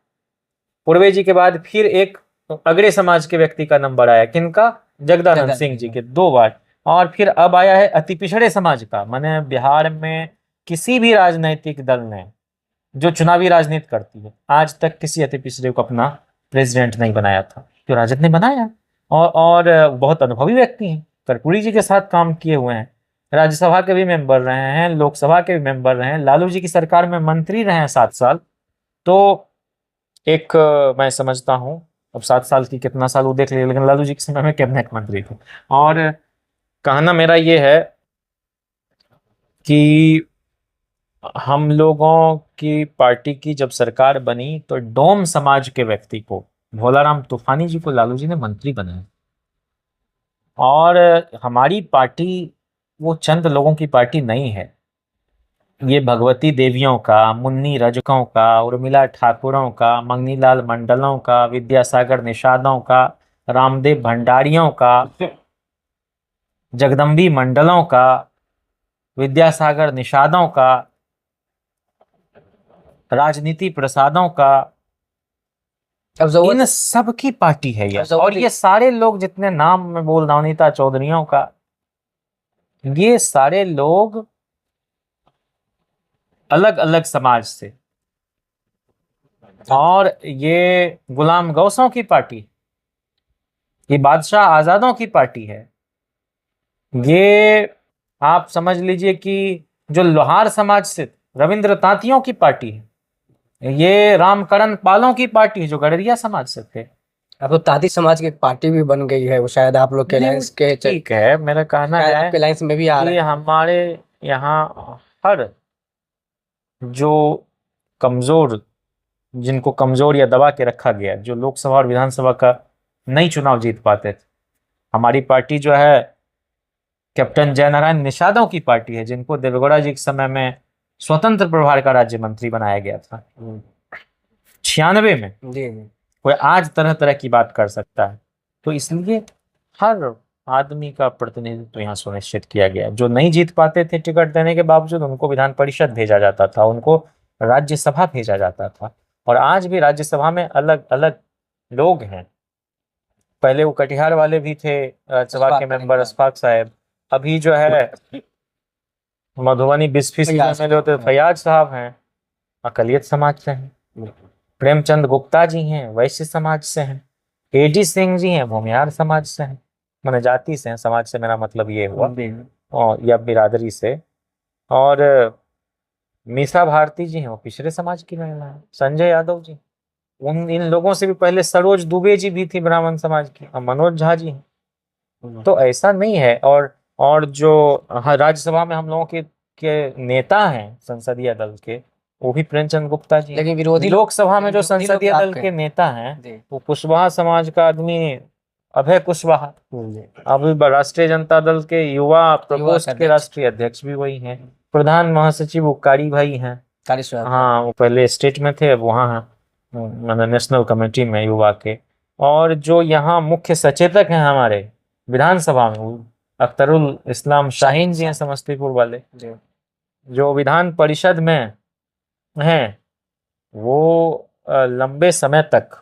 पूर्वे जी के बाद फिर एक अग्रे समाज के व्यक्ति का नंबर आया, किनका? जगदानंद सिंह जी के 2 बार। और फिर अब आया है अति पिछड़े समाज का। मैंने बिहार में किसी भी राजनीतिक दल ने जो चुनावी राजनीति करती है आज तक किसी अति पिछड़े को अपना प्रेसिडेंट नहीं बनाया था, जो राजद ने बनाया। और बहुत अनुभवी व्यक्ति हैं, कर्पूरी जी के साथ काम किए हुए हैं, राज्यसभा के भी मेंबर रहे हैं, लोकसभा के भी मेंबर रहे हैं, लालू जी की सरकार में मंत्री रहे हैं 7 साल। तो एक मैं समझता हूँ, अब 7 साल की कितना साल वो देख लिया, लेकिन लालू जी के समय में कैबिनेट मंत्री थे। और कहना मेरा ये है कि हम लोगों की पार्टी की जब सरकार बनी तो डोम समाज के व्यक्ति को, भोलाराम तूफानी जी को, लालू जी ने मंत्री बनाया। और हमारी पार्टी वो चंद लोगों की पार्टी नहीं है। ये भगवती देवियों का, मुन्नी रजकों का, उर्मिला ठाकुरों का, मंगनीलाल मंडलों का, विद्यासागर निषादों का, रामदेव भंडारियों का, जगदम्बी मंडलों का, विद्यासागर निषादों का, राजनीति प्रसादों का, अब जरूरत इन सब की पार्टी है ये। अब जरूरत और ये सारे लोग जितने नाम मैं बोल रहा हूं, नीता चौधरियों का, ये सारे लोग अलग अलग समाज से, और ये गुलाम गौसों की पार्टी, ये बादशाह आजादों की पार्टी है, ये आप समझ लीजिए कि जो लोहार समाज से रविंद्र तांतियों की पार्टी है, ये रामकरण पालों की पार्टी है जो गडरिया समाज से थे। अब तो ताती समाज की एक पार्टी भी बन गई है, वो शायद आप लोग के लाइंस के ठीक है, मेरा कहना शायद है आपके लाइंस में भी आ रहा कि है। हमारे यहाँ हर जो कमजोर, जिनको कमजोर या दबा के रखा गया, जो लोकसभा और विधानसभा का नहीं चुनाव जीत पाते थे, हमारी पार्टी जो है कैप्टन जयनारायण निषादों की पार्टी है, जिनको देवेगौड़ा जी के समय में स्वतंत्र प्रभार का राज्य मंत्री बनाया गया था 96 में। जी जी। कोई आज तरह तरह की बात कर सकता है। तो इसलिए हर आदमी का प्रतिनिधित्व यहाँ सुनिश्चित किया गया। जो नहीं जीत पाते थे टिकट देने के बावजूद, उनको विधान परिषद भेजा जाता था, उनको राज्यसभा भेजा जाता था। और आज भी राज्यसभा में अलग अलग लोग हैं। पहले वो कटिहार वाले भी थे राज्यसभा के मेंबर, अशफाक साहब। अभी जो है मधुबनी बिस्फी से एमएलए होते फैयाज साहब हैं, अकलियत समाज से हैं। प्रेमचंद गुप्ता जी हैं, वैश्य समाज से हैं। एडी सिंह जी हैं, भूमिहार समाज से हैं। मैंने जाति से हैं, समाज से मेरा मतलब ये हुआ, और या बिरादरी से। और मीसा भारती जी हैं, वो पिछड़े समाज की महिला है। संजय यादव जी, उन इन लोगों से भी पहले सरोज दुबे जी भी थी ब्राह्मण समाज की, और मनोज झा जी हैं। तो ऐसा नहीं है। और जो राज्यसभा में हम लोगों के नेता हैं संसदीय दल के, वो भी प्रेमचंद गुप्ता जी। लेकिन विरोधी लोकसभा में जो संसदीय दल के नेता हैं, वो कुशवाहा समाज का आदमी अभय कुशवाहा, अभी राष्ट्रीय जनता दल के युवा प्रकोष्ठ के राष्ट्रीय अध्यक्ष भी वही हैं। प्रधान महासचिव उकारी भाई हैं। हाँ, वो पहले स्टेट में थे, अब वहाँ हैं, मतलब नेशनल कमेटी में युवा के। और जो यहाँ मुख्य सचेतक हैं हमारे विधानसभा में, वो अख्तरुल इस्लाम शाहीन जी हैं, समस्तीपुर वाले। जो विधान परिषद में हैं, वो लंबे समय तक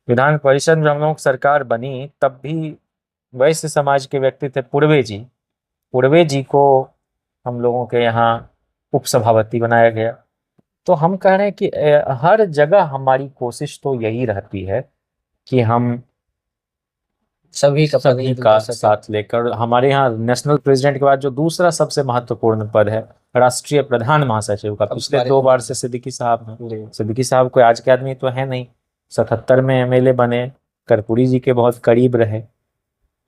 विधान परिषद में हम लोगों की सरकार बनी, तब भी वैश्य समाज के व्यक्ति थे पूर्वे जी। पूर्वे जी को हम लोगों के यहाँ उपसभापति बनाया गया। तो हम कह रहे हैं कि हर जगह हमारी कोशिश तो यही रहती है कि हम सभी का साथ लेकर, हमारे यहाँ नेशनल प्रेसिडेंट के बाद जो दूसरा सबसे महत्वपूर्ण पद है राष्ट्रीय प्रधान महासचिव का, पिछले 2 बार से सिद्दीकी साहब हैं। सिद्दीकी साहब कोई आज के आदमी तो है नहीं, 77 में एमएलए बने, कर्पूरी जी के बहुत करीब रहे।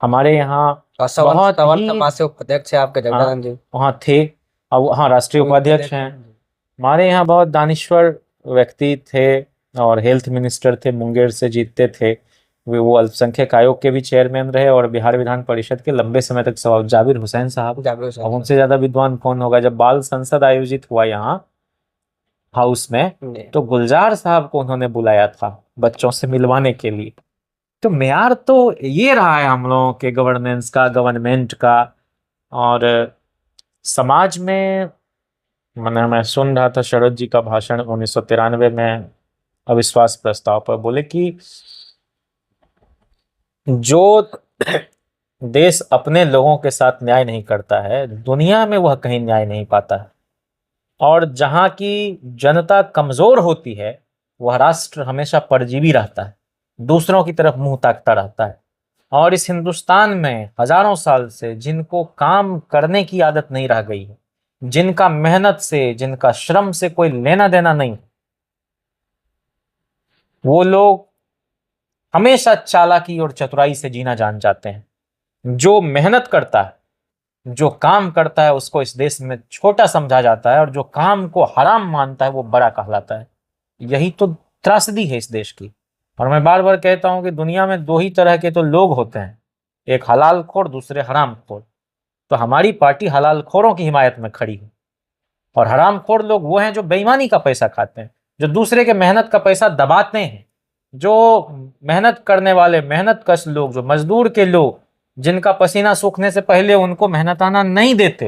हमारे यहाँ बहुत ही उपाध्यक्ष है आपके जगदानंद जी, वहाँ थे, अब हाँ राष्ट्रीय उपाध्यक्ष हैं। हमारे यहाँ बहुत दानिश्वर व्यक्ति थे, और हेल्थ मिनिस्टर थे, मुंगेर से जीतते थे। वो अल्पसंख्यक आयोग के भी चेयरमैन रहे, और बिहार विधान परिषद के लंबे समय तक सभापति जाबिर हुसैन साहब। अब उनसे ज्यादा विद्वान कौन होगा। जब बाल संसद आयोजित हुआ यहाँ हाउस में, तो गुलजार साहब को उन्होंने बुलाया था बच्चों से मिलवाने के लिए। तो मेयार तो ये रहा है हम लोगों के गवर्नेंस का, गवर्नमेंट का। और समाज में मैं सुन रहा था शरद जी का भाषण 1993 में अविश्वास प्रस्ताव पर, बोले कि जो देश अपने लोगों के साथ न्याय नहीं करता है, दुनिया में वह कहीं न्याय नहीं पाता है। और जहां की जनता कमजोर होती है, वह राष्ट्र हमेशा परजीवी रहता है, दूसरों की तरफ मुंह ताकता रहता है। और इस हिंदुस्तान में हजारों साल से जिनको काम करने की आदत नहीं रह गई है, जिनका मेहनत से, जिनका श्रम से कोई लेना देना नहीं, वो लोग हमेशा चालाकी और चतुराई से जीना जान जाते हैं। जो मेहनत करता है, जो काम करता है उसको इस देश में छोटा समझा जाता है, और जो काम को हराम मानता है वो बड़ा कहलाता है। यही तो त्रासदी है इस देश की। और मैं बार बार कहता हूं कि दुनिया में दो ही तरह के तो लोग होते हैं, एक हलाल खोर, दूसरे हराम खोर। तो हमारी पार्टी हलाल खोरों की हिमायत में खड़ी है, और हराम खोर लोग वो हैं जो बेईमानी का पैसा खाते हैं, जो दूसरे के मेहनत का पैसा दबाते हैं, जो मेहनत करने वाले मेहनत कश लोग, जो मजदूर के लोग, जिनका पसीना सूखने से पहले उनको मेहनताना नहीं देते।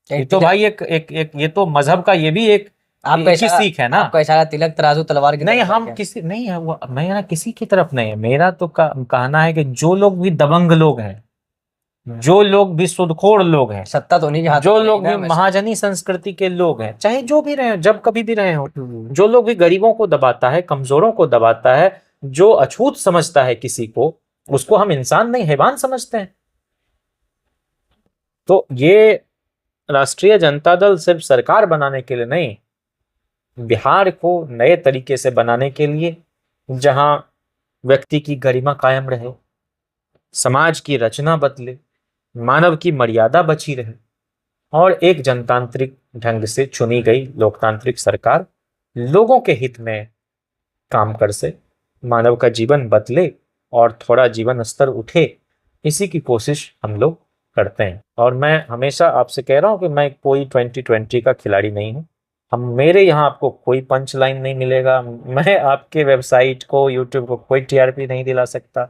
ये तो भाई एक ये तो मजहब का ये भी एक आपका एक ही इशारा सीख है ना। आपका इशारा तिलक तराजू तलवार की नहीं, तरफ हम है। किसी नहीं है वो, मेरा किसी की तरफ नहीं है। मेरा तो कहना है कि जो लोग भी दबंग लोग हैं, जो लोग भी सुदखोर लोग हैं, सत्ता तो उन्हीं के हाथ जो में लोग रहेगी भी ना हमेशा। महाजनी संस्कृति के लोग हैं, चाहे जो भी रहे हो, जब कभी भी रहे हो, जो लोग भी गरीबों को दबाता है, कमजोरों को दबाता है, जो अछूत समझता है किसी को, उसको हम इंसान नहीं हैवान समझते हैं। तो ये राष्ट्रीय जनता दल सिर्फ सरकार बनाने के लिए नहीं, बिहार को नए तरीके से बनाने के लिए, जहां व्यक्ति की गरिमा कायम रहे, समाज की रचना बदले, मानव की मर्यादा बची रहे, और एक जनतांत्रिक ढंग से चुनी गई लोकतांत्रिक सरकार लोगों के हित में काम कर से मानव का जीवन बदले और थोड़ा जीवन स्तर उठे, इसी की कोशिश हम लोग करते हैं। और मैं हमेशा आपसे कह रहा हूं कि मैं कोई 2020 का खिलाड़ी नहीं हूं। हम मेरे यहाँ आपको कोई पंच लाइन नहीं मिलेगा, मैं आपके वेबसाइट को, यूट्यूब को कोई टीआरपी नहीं दिला सकता।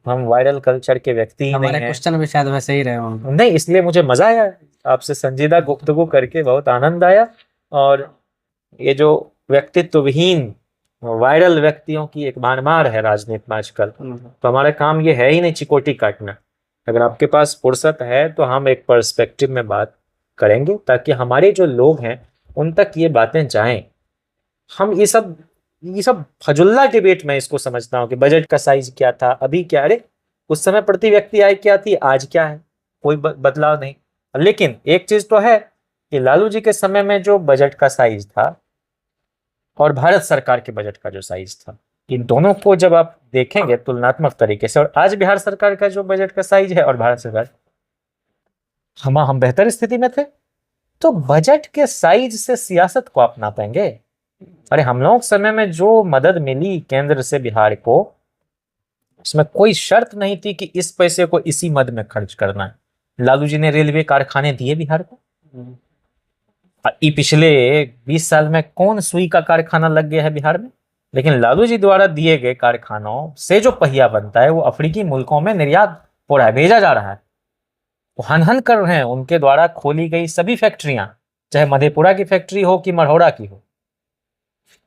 हम वायरल कल्चर के व्यक्ति ही नहीं हमारे हैं। क्वेश्चन भी शायद वैसे ही रहे होंगे। नहीं, इसलिए मुझे मजा आया आपसे संजीदा गुफ्तगू करके, बहुत आनंद आया। और ये जो व्यक्तित्व विहीन वायरल व्यक्तियों की एक भरमार है राजनीति में आजकल, तो हमारा काम ये है ही नहीं चिकोटी काटना। अगर आपके पास फुर्सत है तो हम एक पर्सपेक्टिव में बात करेंगे, ताकि हमारे जो लोग हैं उन तक ये बातें जाएं। हम ये सब फजुल्ला डिबेट में इसको समझता हूँ कि बजट का साइज क्या था, अभी क्या, अरे उस समय प्रति व्यक्ति आय क्या थी, आज क्या है, कोई बदलाव नहीं। लेकिन एक चीज तो है कि लालू जी के समय में जो बजट का साइज था और भारत सरकार के बजट का जो साइज था, इन दोनों को जब आप देखेंगे तुलनात्मक तरीके से, और आज बिहार सरकार का जो बजट का साइज है और भारत सरकार, हम बेहतर स्थिति में थे। तो बजट के साइज से सियासत को अपना पाएंगे? अरे हम लोग समय में जो मदद मिली केंद्र से बिहार को, उसमें कोई शर्त नहीं थी कि इस पैसे को इसी मद में खर्च करना है। लालू जी ने रेलवे कारखाने दिए बिहार को। पिछले 20 साल में कौन सुई का कारखाना लग गया है बिहार में? लेकिन लालू जी द्वारा दिए गए कारखानों से जो पहिया बनता है वो अफ्रीकी मुल्कों में निर्यात हो रहा है, भेजा जा रहा है। वो हन कर रहे हैं। उनके द्वारा खोली गई सभी फैक्ट्रियां, चाहे मधेपुरा की फैक्ट्री हो कि मढ़ौरा की हो।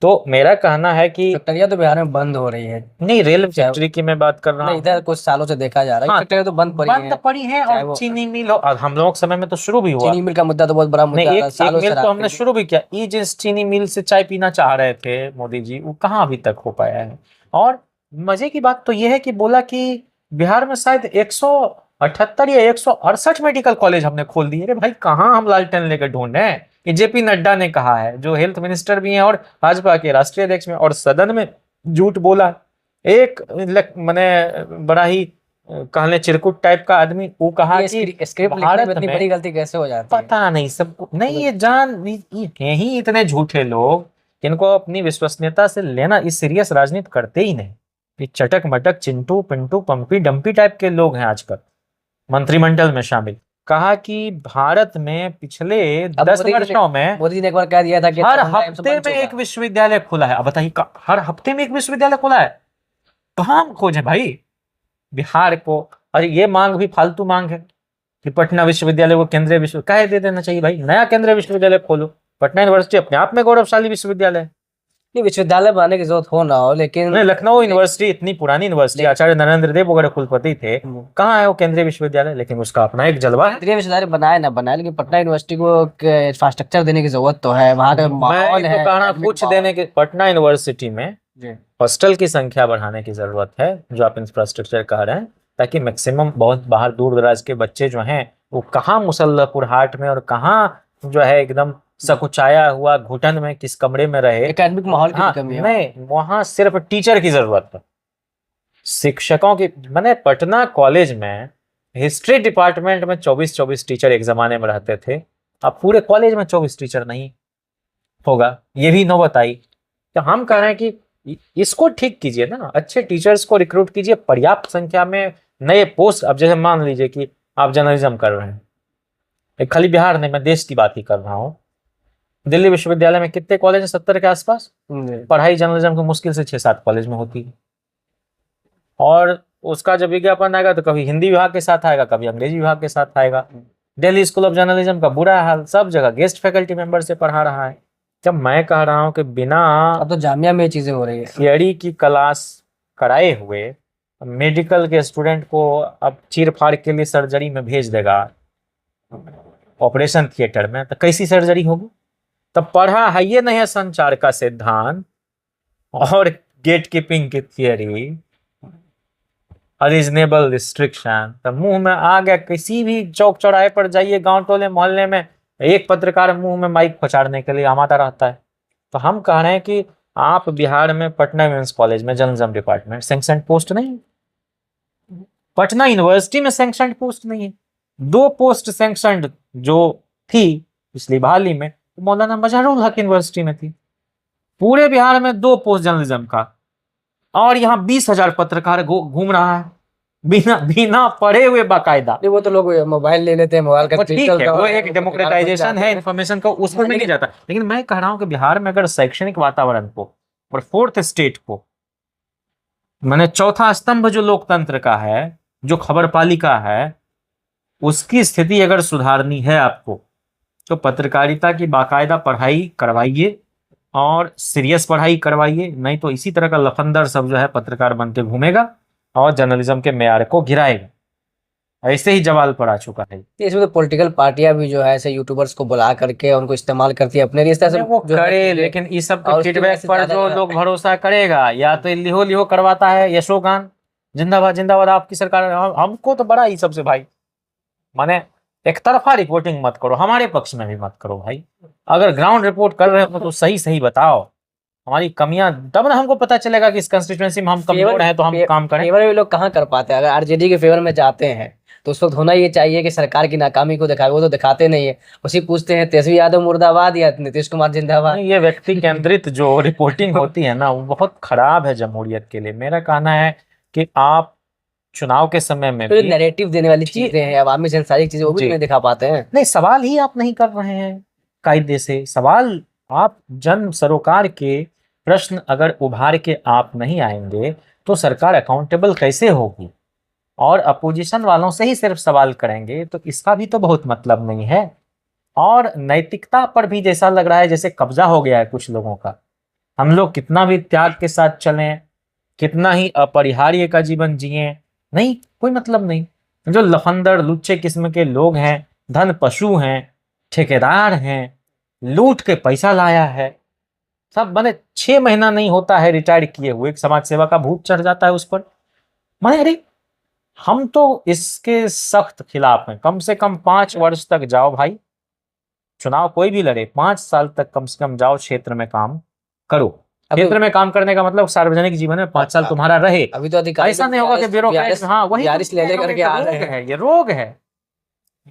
तो मेरा कहना है कि फैक्ट्रियां तो बिहार में बंद हो रही है। नहीं, रेल फैक्ट्री की मैं बात कर रहा नहीं, हूँ। इधर कुछ सालों से देखा जा रहा है हाँ, फैक्ट्रियां तो बंद पड़ी हैं। चाहे और वो चीनी मिल हो, और हम लोगों के समय में तो शुरू भी हुआ। चीनी मिल का मुद्दा तो बहुत बड़ा मुद्दा नहीं, था, एक सालों से मिल तो रहा हमने फिर भी। शुरू भी किया। ये जिस चीनी मिल से चाय पीना चाह रहे थे मोदी जी, वो कहाँ अभी तक हो पाया है। और मजे की बात तो ये है कि बोला कि बिहार में शायद 178 या 168 मेडिकल कॉलेज हमने खोल दिए। अरे भाई, कहाँ हम लालटेन लेकर ढूंढ रहे हैं? ये जेपी नड्डा ने कहा है, जो हेल्थ मिनिस्टर भी हैं और भाजपा के राष्ट्रीय अध्यक्ष में, और सदन में झूठ बोला। एक मैंने बड़ा ही कहले चिरकुट टाइप का आदमी, वो कहा कि स्क्रिप्ट लिखने में भारत इतनी में, बड़ी गलती कैसे हो जाती है? पता नहीं सबको नहीं, ये हैं ही इतने झूठे लोग, जिनको अपनी विश्वसनीयता से लेना, इस सीरियस राजनीति करते ही नहीं। ये चटक मटक चिंटू पिंटू पंपी डंपी टाइप के लोग हैं आजकल मंत्रिमंडल में शामिल। कहा कि भारत में पिछले 10 वर्षों में मोदी जी ने एक बार कह दिया था कि हर हफ्ते में एक विश्वविद्यालय खुला है। अब बताइए, हर हफ्ते में एक विश्वविद्यालय खुला है? कहाँ हम खोजे भाई बिहार को? और ये मांग भी फालतू मांग है कि पटना विश्वविद्यालय को केंद्रीय विश्वविद्यालय दे देना चाहिए। भाई, नया केंद्रीय विश्वविद्यालय खोलो। पटना यूनिवर्सिटी अपने आप में गौरवशाली विश्वविद्यालय है। नहीं, विश्वविद्यालय बनाने की जरूरत हो ना हो, लेकिन लखनऊ यूनिवर्सिटी इतनी पुरानी यूनिवर्सिटी, आचार्य नरेंद्र देव वगैरह कुलपति थे, कहाँ है वो केंद्रीय विश्वविद्यालय? लेकिन उसका अपना एक जलवा है। केंद्रीय विश्वविद्यालय बनाए ना बनाए, लेकिन पटना यूनिवर्सिटी को इंफ्रास्ट्रक्चर देने की जरूरत तो है। वहाँ का माहौल है, कुछ देने के। पटना यूनिवर्सिटी में हॉस्टल की संख्या बढ़ाने की जरूरत है, जो आप इंफ्रास्ट्रक्चर कह रहे हैं, ताकि मैक्सिमम बहुत बाहर दूर दराज के बच्चे जो हैं वो कहाँ मुसल्लपुर हाट में और कहाँ जो है एकदम सकुचाया हुआ घुटन में किस कमरे में रहे। एकेडमिक माहौल की कमी है। नहीं, वहां सिर्फ टीचर की जरूरत है, शिक्षकों की। मैंने पटना कॉलेज में हिस्ट्री डिपार्टमेंट में 24-24 टीचर एक जमाने में रहते थे, अब पूरे कॉलेज में 24 टीचर नहीं होगा, ये भी नौबत आई। तो हम कह रहे हैं कि इसको ठीक कीजिए ना, अच्छे टीचर्स को रिक्रूट कीजिए, पर्याप्त संख्या में नए पोस्ट। अब जैसे मान लीजिए कि आप जर्नलिज्म कर रहे हैं, एक खाली बिहार नहीं, मैं देश की बात ही कर रहा हूँ। दिल्ली विश्वविद्यालय में कितने कॉलेज हैं? 70 के आसपास। पढ़ाई जर्नलिज्म की मुश्किल से 6-7 कॉलेज में होती है, और उसका जब विज्ञापन आएगा तो कभी हिंदी विभाग के साथ आएगा, कभी अंग्रेजी विभाग के साथ आएगा। दिल्ली स्कूल ऑफ जर्नलिज्म का बुरा हाल, सब जगह गेस्ट फैकल्टी मेंबर से पढ़ा रहा है। जब मैं कह रहा हूँ कि बिना अब तो जामिया में ये चीजें हो रही है, थियरी की क्लास कराए हुए मेडिकल के स्टूडेंट को अब चीर फाड़ के लिए सर्जरी में भेज देगा, ऑपरेशन थिएटर में, तो कैसी सर्जरी होगी? तब पढ़ा है ये नहीं है संचार का सिद्धांत और गेट कीपिंग की थियरी, रीजनेबल रिस्ट्रिक्शन, तो मुंह में आ गया। किसी भी चौक चौराहे पर जाइए, गांव टोले मोहल्ले में, एक पत्रकार मुंह में माइक पछाड़ने के लिए आमादा रहता है। तो हम कह रहे हैं कि आप बिहार में पटना वुमेन्स कॉलेज में जर्नलिज्म डिपार्टमेंट सैंक्शन पोस्ट नहीं है, पटना यूनिवर्सिटी में सैंक्शन पोस्ट नहीं है। 2 पोस्ट सैंक्शन जो थी पिछली बहाली में, तो मौलाना मजहरुल हक यूनिवर्सिटी में थी। पूरे बिहार में 2 पोस्ट जर्नलिज्म का, और यहाँ 20,000 पत्रकार घूम रहा है बिना बिना पढ़े हुए बाकायदा। नहीं वो तो लोग मोबाइल ले लेते हैं, मोबाइल का वो ठीक डिजिटल है, का वो एक डेमोक्रेटाइजेशन है इन्फॉर्मेशन का, उस पर नहीं जाता। लेकिन मैं कह रहा हूँ कि बिहार में अगर शैक्षणिक वातावरण को और 4th स्टेट को, मैंने चौथा स्तंभ जो लोकतंत्र का है, जो खबर पालिका है, उसकी स्थिति अगर सुधारनी है आपको, तो पत्रकारिता की बाकायदा पढ़ाई करवाइए और सीरियस पढ़ाई करवाइए, नहीं तो इसी तरह का लफंदर सब जो है पत्रकार बनते घूमेगा और जर्नलिज्म के मेयार को गिराएगा। ऐसे ही जवाल पर आ चुका है। इसमें तो पॉलिटिकल पार्टियां भी जो है ऐसे यूट्यूबर्स को बुला करके उनको इस्तेमाल करती है अपने लिए, इस तरह से वो जो है करे, चीजें- लेकिन इस सब और के उसकी वजह फीडबैक से पर ज्यादा जो लोग भरोसा करेगा, या तो लिहो लिहो करवाता है यशोगान, जिंदाबाद जिंदाबाद आपकी सरकार। हमको तो बड़ा ही सबसे भाई, माने एक तरफा रिपोर्टिंग मत करो, हमारे पक्ष में भी मत करो भाई। अगर ग्राउंड रिपोर्ट कर रहे हो तो सही सही बताओ हमारी कमियां, तब ना हमको पता चलेगा कि इस कंस्टिट्यूएंसी में हम कमजोर हैं तो हम काम करें। फेवर में लोग कहाँ कर पाते हैं? अगर आरजेडी के फेवर में जाते हैं तो उस वक्त होना ये चाहिए कि सरकार की नाकामी को दिखाए, वो तो दिखाते नहीं है। उसी पूछते हैं तेजस्वी यादव मुर्दाबाद या नीतीश कुमार जिंदाबाद। ये व्यक्ति केंद्रित जो रिपोर्टिंग होती है ना, वो बहुत खराब है जमहूरियत के लिए। मेरा कहना है कि आप चुनाव के समय में तो भी नैरेटिव देने वाली चीजें हैं, अवामी से सारी चीजें, वो भी जी। नहीं दिखा पाते हैं। नहीं, सवाल ही आप नहीं कर रहे हैं कायदे से। सवाल आप जन सरोकार के प्रश्न अगर उभार के आप नहीं आएंगे तो सरकार अकाउंटेबल कैसे होगी? और अपोजिशन वालों से ही सिर्फ सवाल करेंगे तो इसका भी तो बहुत मतलब नहीं है। और नैतिकता पर भी जैसा लग रहा है जैसे कब्जा हो गया है कुछ लोगों का। हम लोग कितना भी त्याग के साथ चलें, कितना ही अपरिहार्य का जीवन जिए, नहीं, कोई मतलब नहीं। जो लफंदर लुच्चे किस्म के लोग हैं, धन पशु हैं, ठेकेदार हैं, लूट के पैसा लाया है, सब मैंने 6 महीना नहीं होता है रिटायर किए हुए, एक समाज सेवा का भूत चढ़ जाता है उस पर। मैं अरे हम तो इसके सख्त खिलाफ हैं। कम से कम 5 वर्ष तक जाओ भाई, चुनाव कोई भी लड़े, 5 साल तक कम से कम जाओ, क्षेत्र में काम करो। क्षेत्र में काम करने का मतलब सार्वजनिक जीवन में 5 साल तुम्हारा रहे। अभी तो अधिकारी ऐसा नहीं होगा कि ब्यूरोक्रेट, हाँ वही तो ले लेकर के आ रहे हैं। ये रोग है।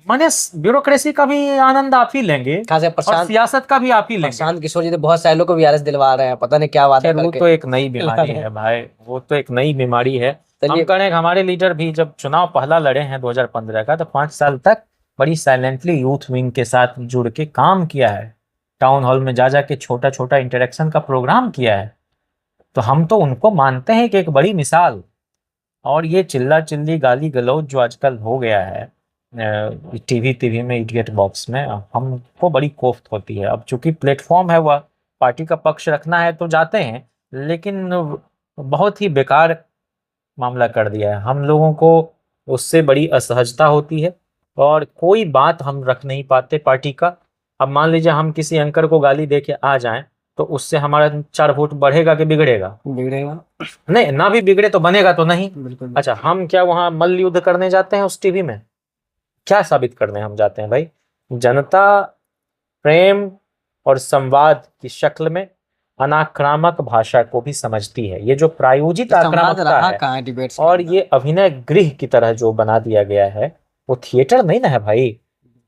माने ब्यूरोक्रेसी का भी आनंद आप ही लेंगे खास और प्रशांत सियासत का भी आप ही लेंगे। प्रशांत किशोर जी तो बहुत सारे लोग को वीआरएस दिलवा रहे हैं, पता नहीं क्या वादा खैर वो करके। तो एक नई बीमारी है भाई, वो तो एक नई बीमारी है। हम चलिए कहें हमारे लीडर भी जब चुनाव पहला लड़े हैं 2015 का, तो 5 साल तक बड़ी साइलेंटली यूथ विंग के साथ जुड़ के काम किया है, टाउन हॉल में जा जाके छोटा छोटा इंटरेक्शन का प्रोग्राम किया है। तो हम तो उनको मानते हैं कि एक बड़ी मिसाल। और ये चिल्ला चिल्ली गाली गलौज जो आजकल हो गया है टीवी में, इडियट बॉक्स में, हमको बड़ी कोफ्त होती है। अब चूंकि प्लेटफॉर्म है, वह पार्टी का पक्ष रखना है तो जाते हैं, लेकिन बहुत ही बेकार मामला कर दिया है। हम लोगों को उससे बड़ी असहजता होती है और कोई बात हम रख नहीं पाते पार्टी का। अब मान लीजिए हम किसी एंकर को गाली दे के आ जाएं तो उससे हमारा 4 वोट बढ़ेगा कि बिगड़ेगा? बिगड़ेगा नहीं, ना भी बिगड़े तो बनेगा तो नहीं। बिल्कुल। अच्छा, हम क्या वहां मल्ल युद्ध करने जाते हैं उस टीवी में? क्या साबित करने हम जाते हैं भाई? जनता प्रेम और संवाद की शक्ल में अनाक्रामक भाषा को भी समझती है। ये जो प्रायोजित संवाद आक्रामकता रहा है कहाँ डिबेट्स और ये अभिनय गृह की तरह जो बना दिया गया है, वो थिएटर नहीं ना है भाई।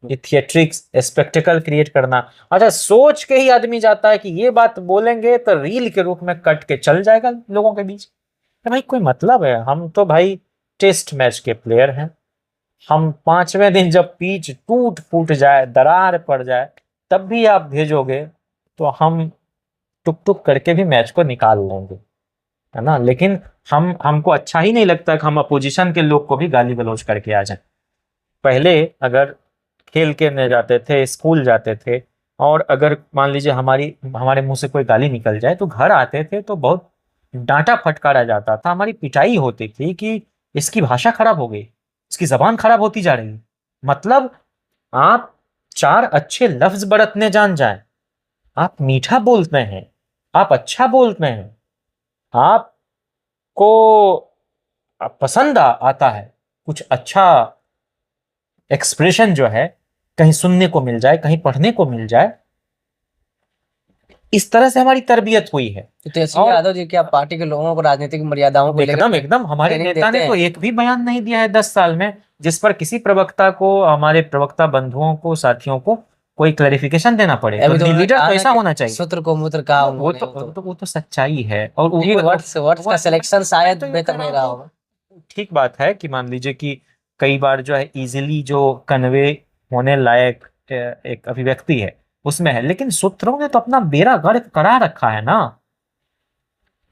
ये थिएट्रिक्स स्पेक्टेकल क्रिएट करना। अच्छा, सोच के ही आदमी जाता है कि ये बात बोलेंगे तो रील के रूप में कट के चल जाएगा लोगों के बीच। तो भाई कोई मतलब है? हम तो भाई टेस्ट मैच के प्लेयर हैं। हम 5वें दिन जब पिच टूट फूट जाए, दरार पड़ जाए, तब भी आप भेजोगे तो हम टुक टुक करके भी मैच को निकाल लेंगे, है ना। लेकिन हमको अच्छा ही नहीं लगता कि हम अपोजिशन के लोग को भी गाली गलौज करके आ जाएं। पहले अगर खेल खेलने जाते थे, स्कूल जाते थे, और अगर मान लीजिए हमारे मुंह से कोई गाली निकल जाए तो घर आते थे तो बहुत डांटा फटकारा जाता था, हमारी पिटाई होती थी कि इसकी भाषा खराब हो गई, इसकी जबान खराब होती जा रही है। मतलब आप 4 अच्छे लफ्ज बरतने जान जाएं, आप मीठा बोलते हैं, आप अच्छा बोलते हैं, आपको पसंद आता है कुछ अच्छा एक्सप्रेशन जो है कहीं सुनने को मिल जाए, कहीं पढ़ने को मिल जाए, इस तरह से हमारी तरबियत हुई है। तेजस्वी और यादव जी क्या पार्टी के लोगों को राजनीतिक मर्यादाओं को एकदम लेकर एकदम हमारे ट्रेनिंग नेता देते ने तो हैं? एक भी बयान नहीं दिया है 10 साल में जिस पर किसी प्रवक्ता को, हमारे प्रवक्ता बंधुओं को, साथियों को कोई क्लैरिफिकेशन देना पड़े। अभी तो तो लीडर कहा तो ना ऐसा कि होना चाहिए। सूत्र को मूत्र कहा वो उन्होंने, तो सच्चाई है। और लेकिन वर्ड्स का सिलेक्शन शायद तो ये बेहतर कह नहीं रहा रहा हूं होगा। कि ठीक बात है कि मान लीजिए कि कई बार जो है इजीली जो कन्वे होने लायक एक अभिव्यक्ति है उसमें है, लेकिन सूत्रों ने तो अपना बेड़ा गर्क करा रखा है ना।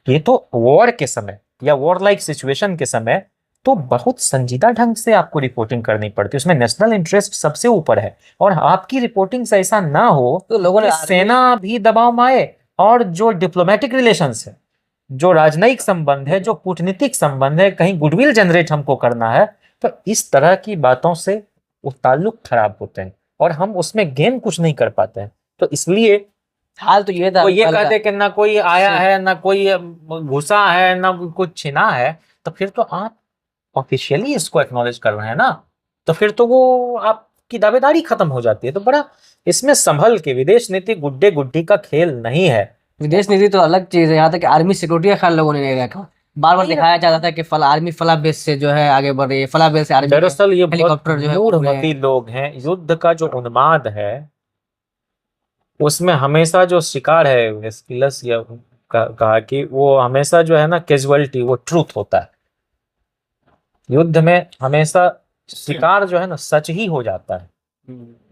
ये तो वॉर के समय या वॉर लाइक सिचुएशन के समय तो बहुत संजीदा ढंग से आपको रिपोर्टिंग करनी पड़ती है, उसमें नेशनल इंटरेस्ट सबसे ऊपर है। और आपकी रिपोर्टिंग से ऐसा ना हो तो लोगों ने कि सेना भी दबाव में आए, और जो डिप्लोमेटिक रिलेशंस है, जो राजनयिक संबंध है, जो कूटनीतिक संबंध है, कहीं गुडविल जनरेट हमको करना है, तो इस तरह की बातों से वो ताल्लुक खराब होते हैं और हम उसमें गेन कुछ नहीं कर पाते हैं। तो इसलिए हाल तो ये था वो ये कल का। कहते कि ना कोई आया है, ना कोई घुसा है, ना कुछ छिना है, तो फिर तो आप ऑफिशियली इसको एक्नॉलेज कर रहे हैं ना, तो फिर तो वो आपकी दावेदारी खत्म हो जाती है। तो बड़ा इसमें संभल के, विदेश नीति गुड्डे गुड्डी का खेल नहीं है। विदेश नीति तो अलग चीज है, यहाँ तक कि आर्मी सिक्योरिटी का ख्याल लोगों ने नहीं रखा। बार बार दिखाया जाता था कि फला आर्मी फला बेस से जो है आगे बढ़ रही है, फला बेस से आर्मी दरअसल ये बहुत हेलीकॉप्टर जो है उड़ रहे हैं। मूढ़मती लोग हैं। युद्ध का जो उन्माद है उसमें हमेशा जो शिकार है, वेस्किलस या कहा कि वो हमेशा जो है ना कैजुअलिटी, वो ट्रूथ होता है। युद्ध में हमेशा शिकार जो है ना सच ही हो जाता है।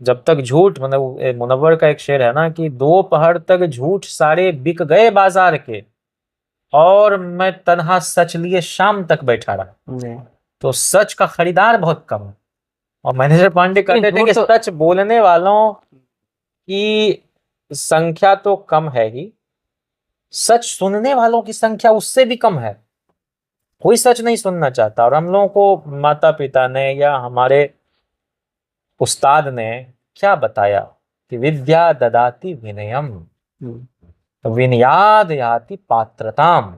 जब तक झूठ, मतलब मुनव्वर का एक शेर है ना कि 2 पहर तक झूठ सारे बिक गए बाजार के, और मैं तन्हा सच लिए शाम तक बैठा रहा। तो सच का खरीदार बहुत कम है। और मैनेजर पांडे कहते थे कि सच बोलने वालों की संख्या तो कम है ही, सच सुनने वालों की संख्या उससे भी कम है। कोई सच नहीं सुनना चाहता। और हम लोगों को माता पिता ने या हमारे उस्ताद ने क्या बताया कि विद्या ददाति विनयम विनयाद याति पात्रताम,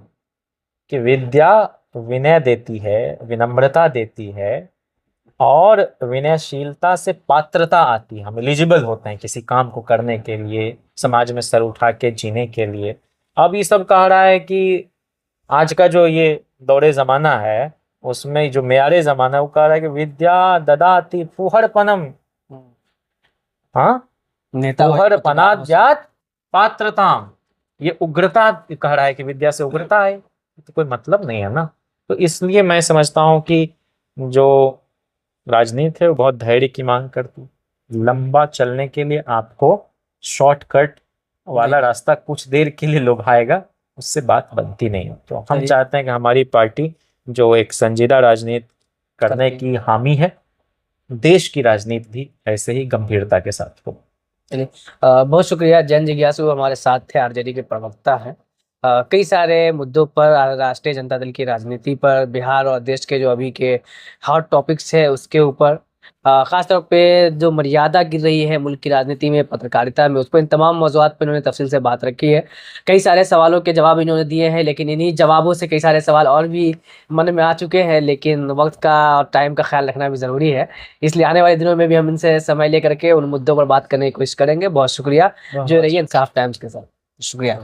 कि विद्या विनय देती है, विनम्रता देती है, और विनयशीलता से पात्रता आती है। हम एलिजिबल होते हैं किसी काम को करने के लिए, समाज में सर उठा के जीने के लिए। अब ये सब कह रहा है कि आज का जो ये दौरे जमाना है उसमें जो मेयारे जमाना है वो कह रहा है कि विद्या ददाति फुहरपनम, हाँ, नेता फुहरपनाद जात पात्रताम। ये उग्रता कह रहा है कि विद्या से उग्रता है, तो कोई मतलब नहीं है ना। तो इसलिए मैं समझता हूँ कि जो राजनीति है वो बहुत धैर्य की मांग करती। लंबा चलने के लिए आपको शॉर्टकट वाला रास्ता कुछ देर के लिए लुभाएगा, उससे बात बनती नहीं है। तो हम चाहते हैं कि हमारी पार्टी जो एक संजीदा राजनीति करने की हामी है, देश की राजनीति भी ऐसे ही गंभीरता के साथ हो। बहुत शुक्रिया। जन जिज्ञासु हमारे साथ थे, आरजेडी के प्रवक्ता हैं। कई सारे मुद्दों पर, राष्ट्रीय जनता दल की राजनीति पर, बिहार और देश के जो अभी के हॉट टॉपिक्स है उसके ऊपर, खासतौर पे जो मर्यादा गिर रही है मुल्क की राजनीति में, पत्रकारिता में, उस पर इन तमाम मौज़ूआत पर इन्होंने तफसील से बात रखी है। कई सारे सवालों के जवाब इन्होंने दिए हैं, लेकिन इन्हीं जवाबों से कई सारे सवाल और भी मन में आ चुके हैं, लेकिन वक्त का और टाइम का ख्याल रखना भी ज़रूरी है। इसलिए आने वाले दिनों में भी हम इनसे समय लेकर के उन मुद्दों पर बात करने की कोशिश करेंगे। बहुत शुक्रिया जो रही इंसाफ टाइम्स के साथ। शुक्रिया।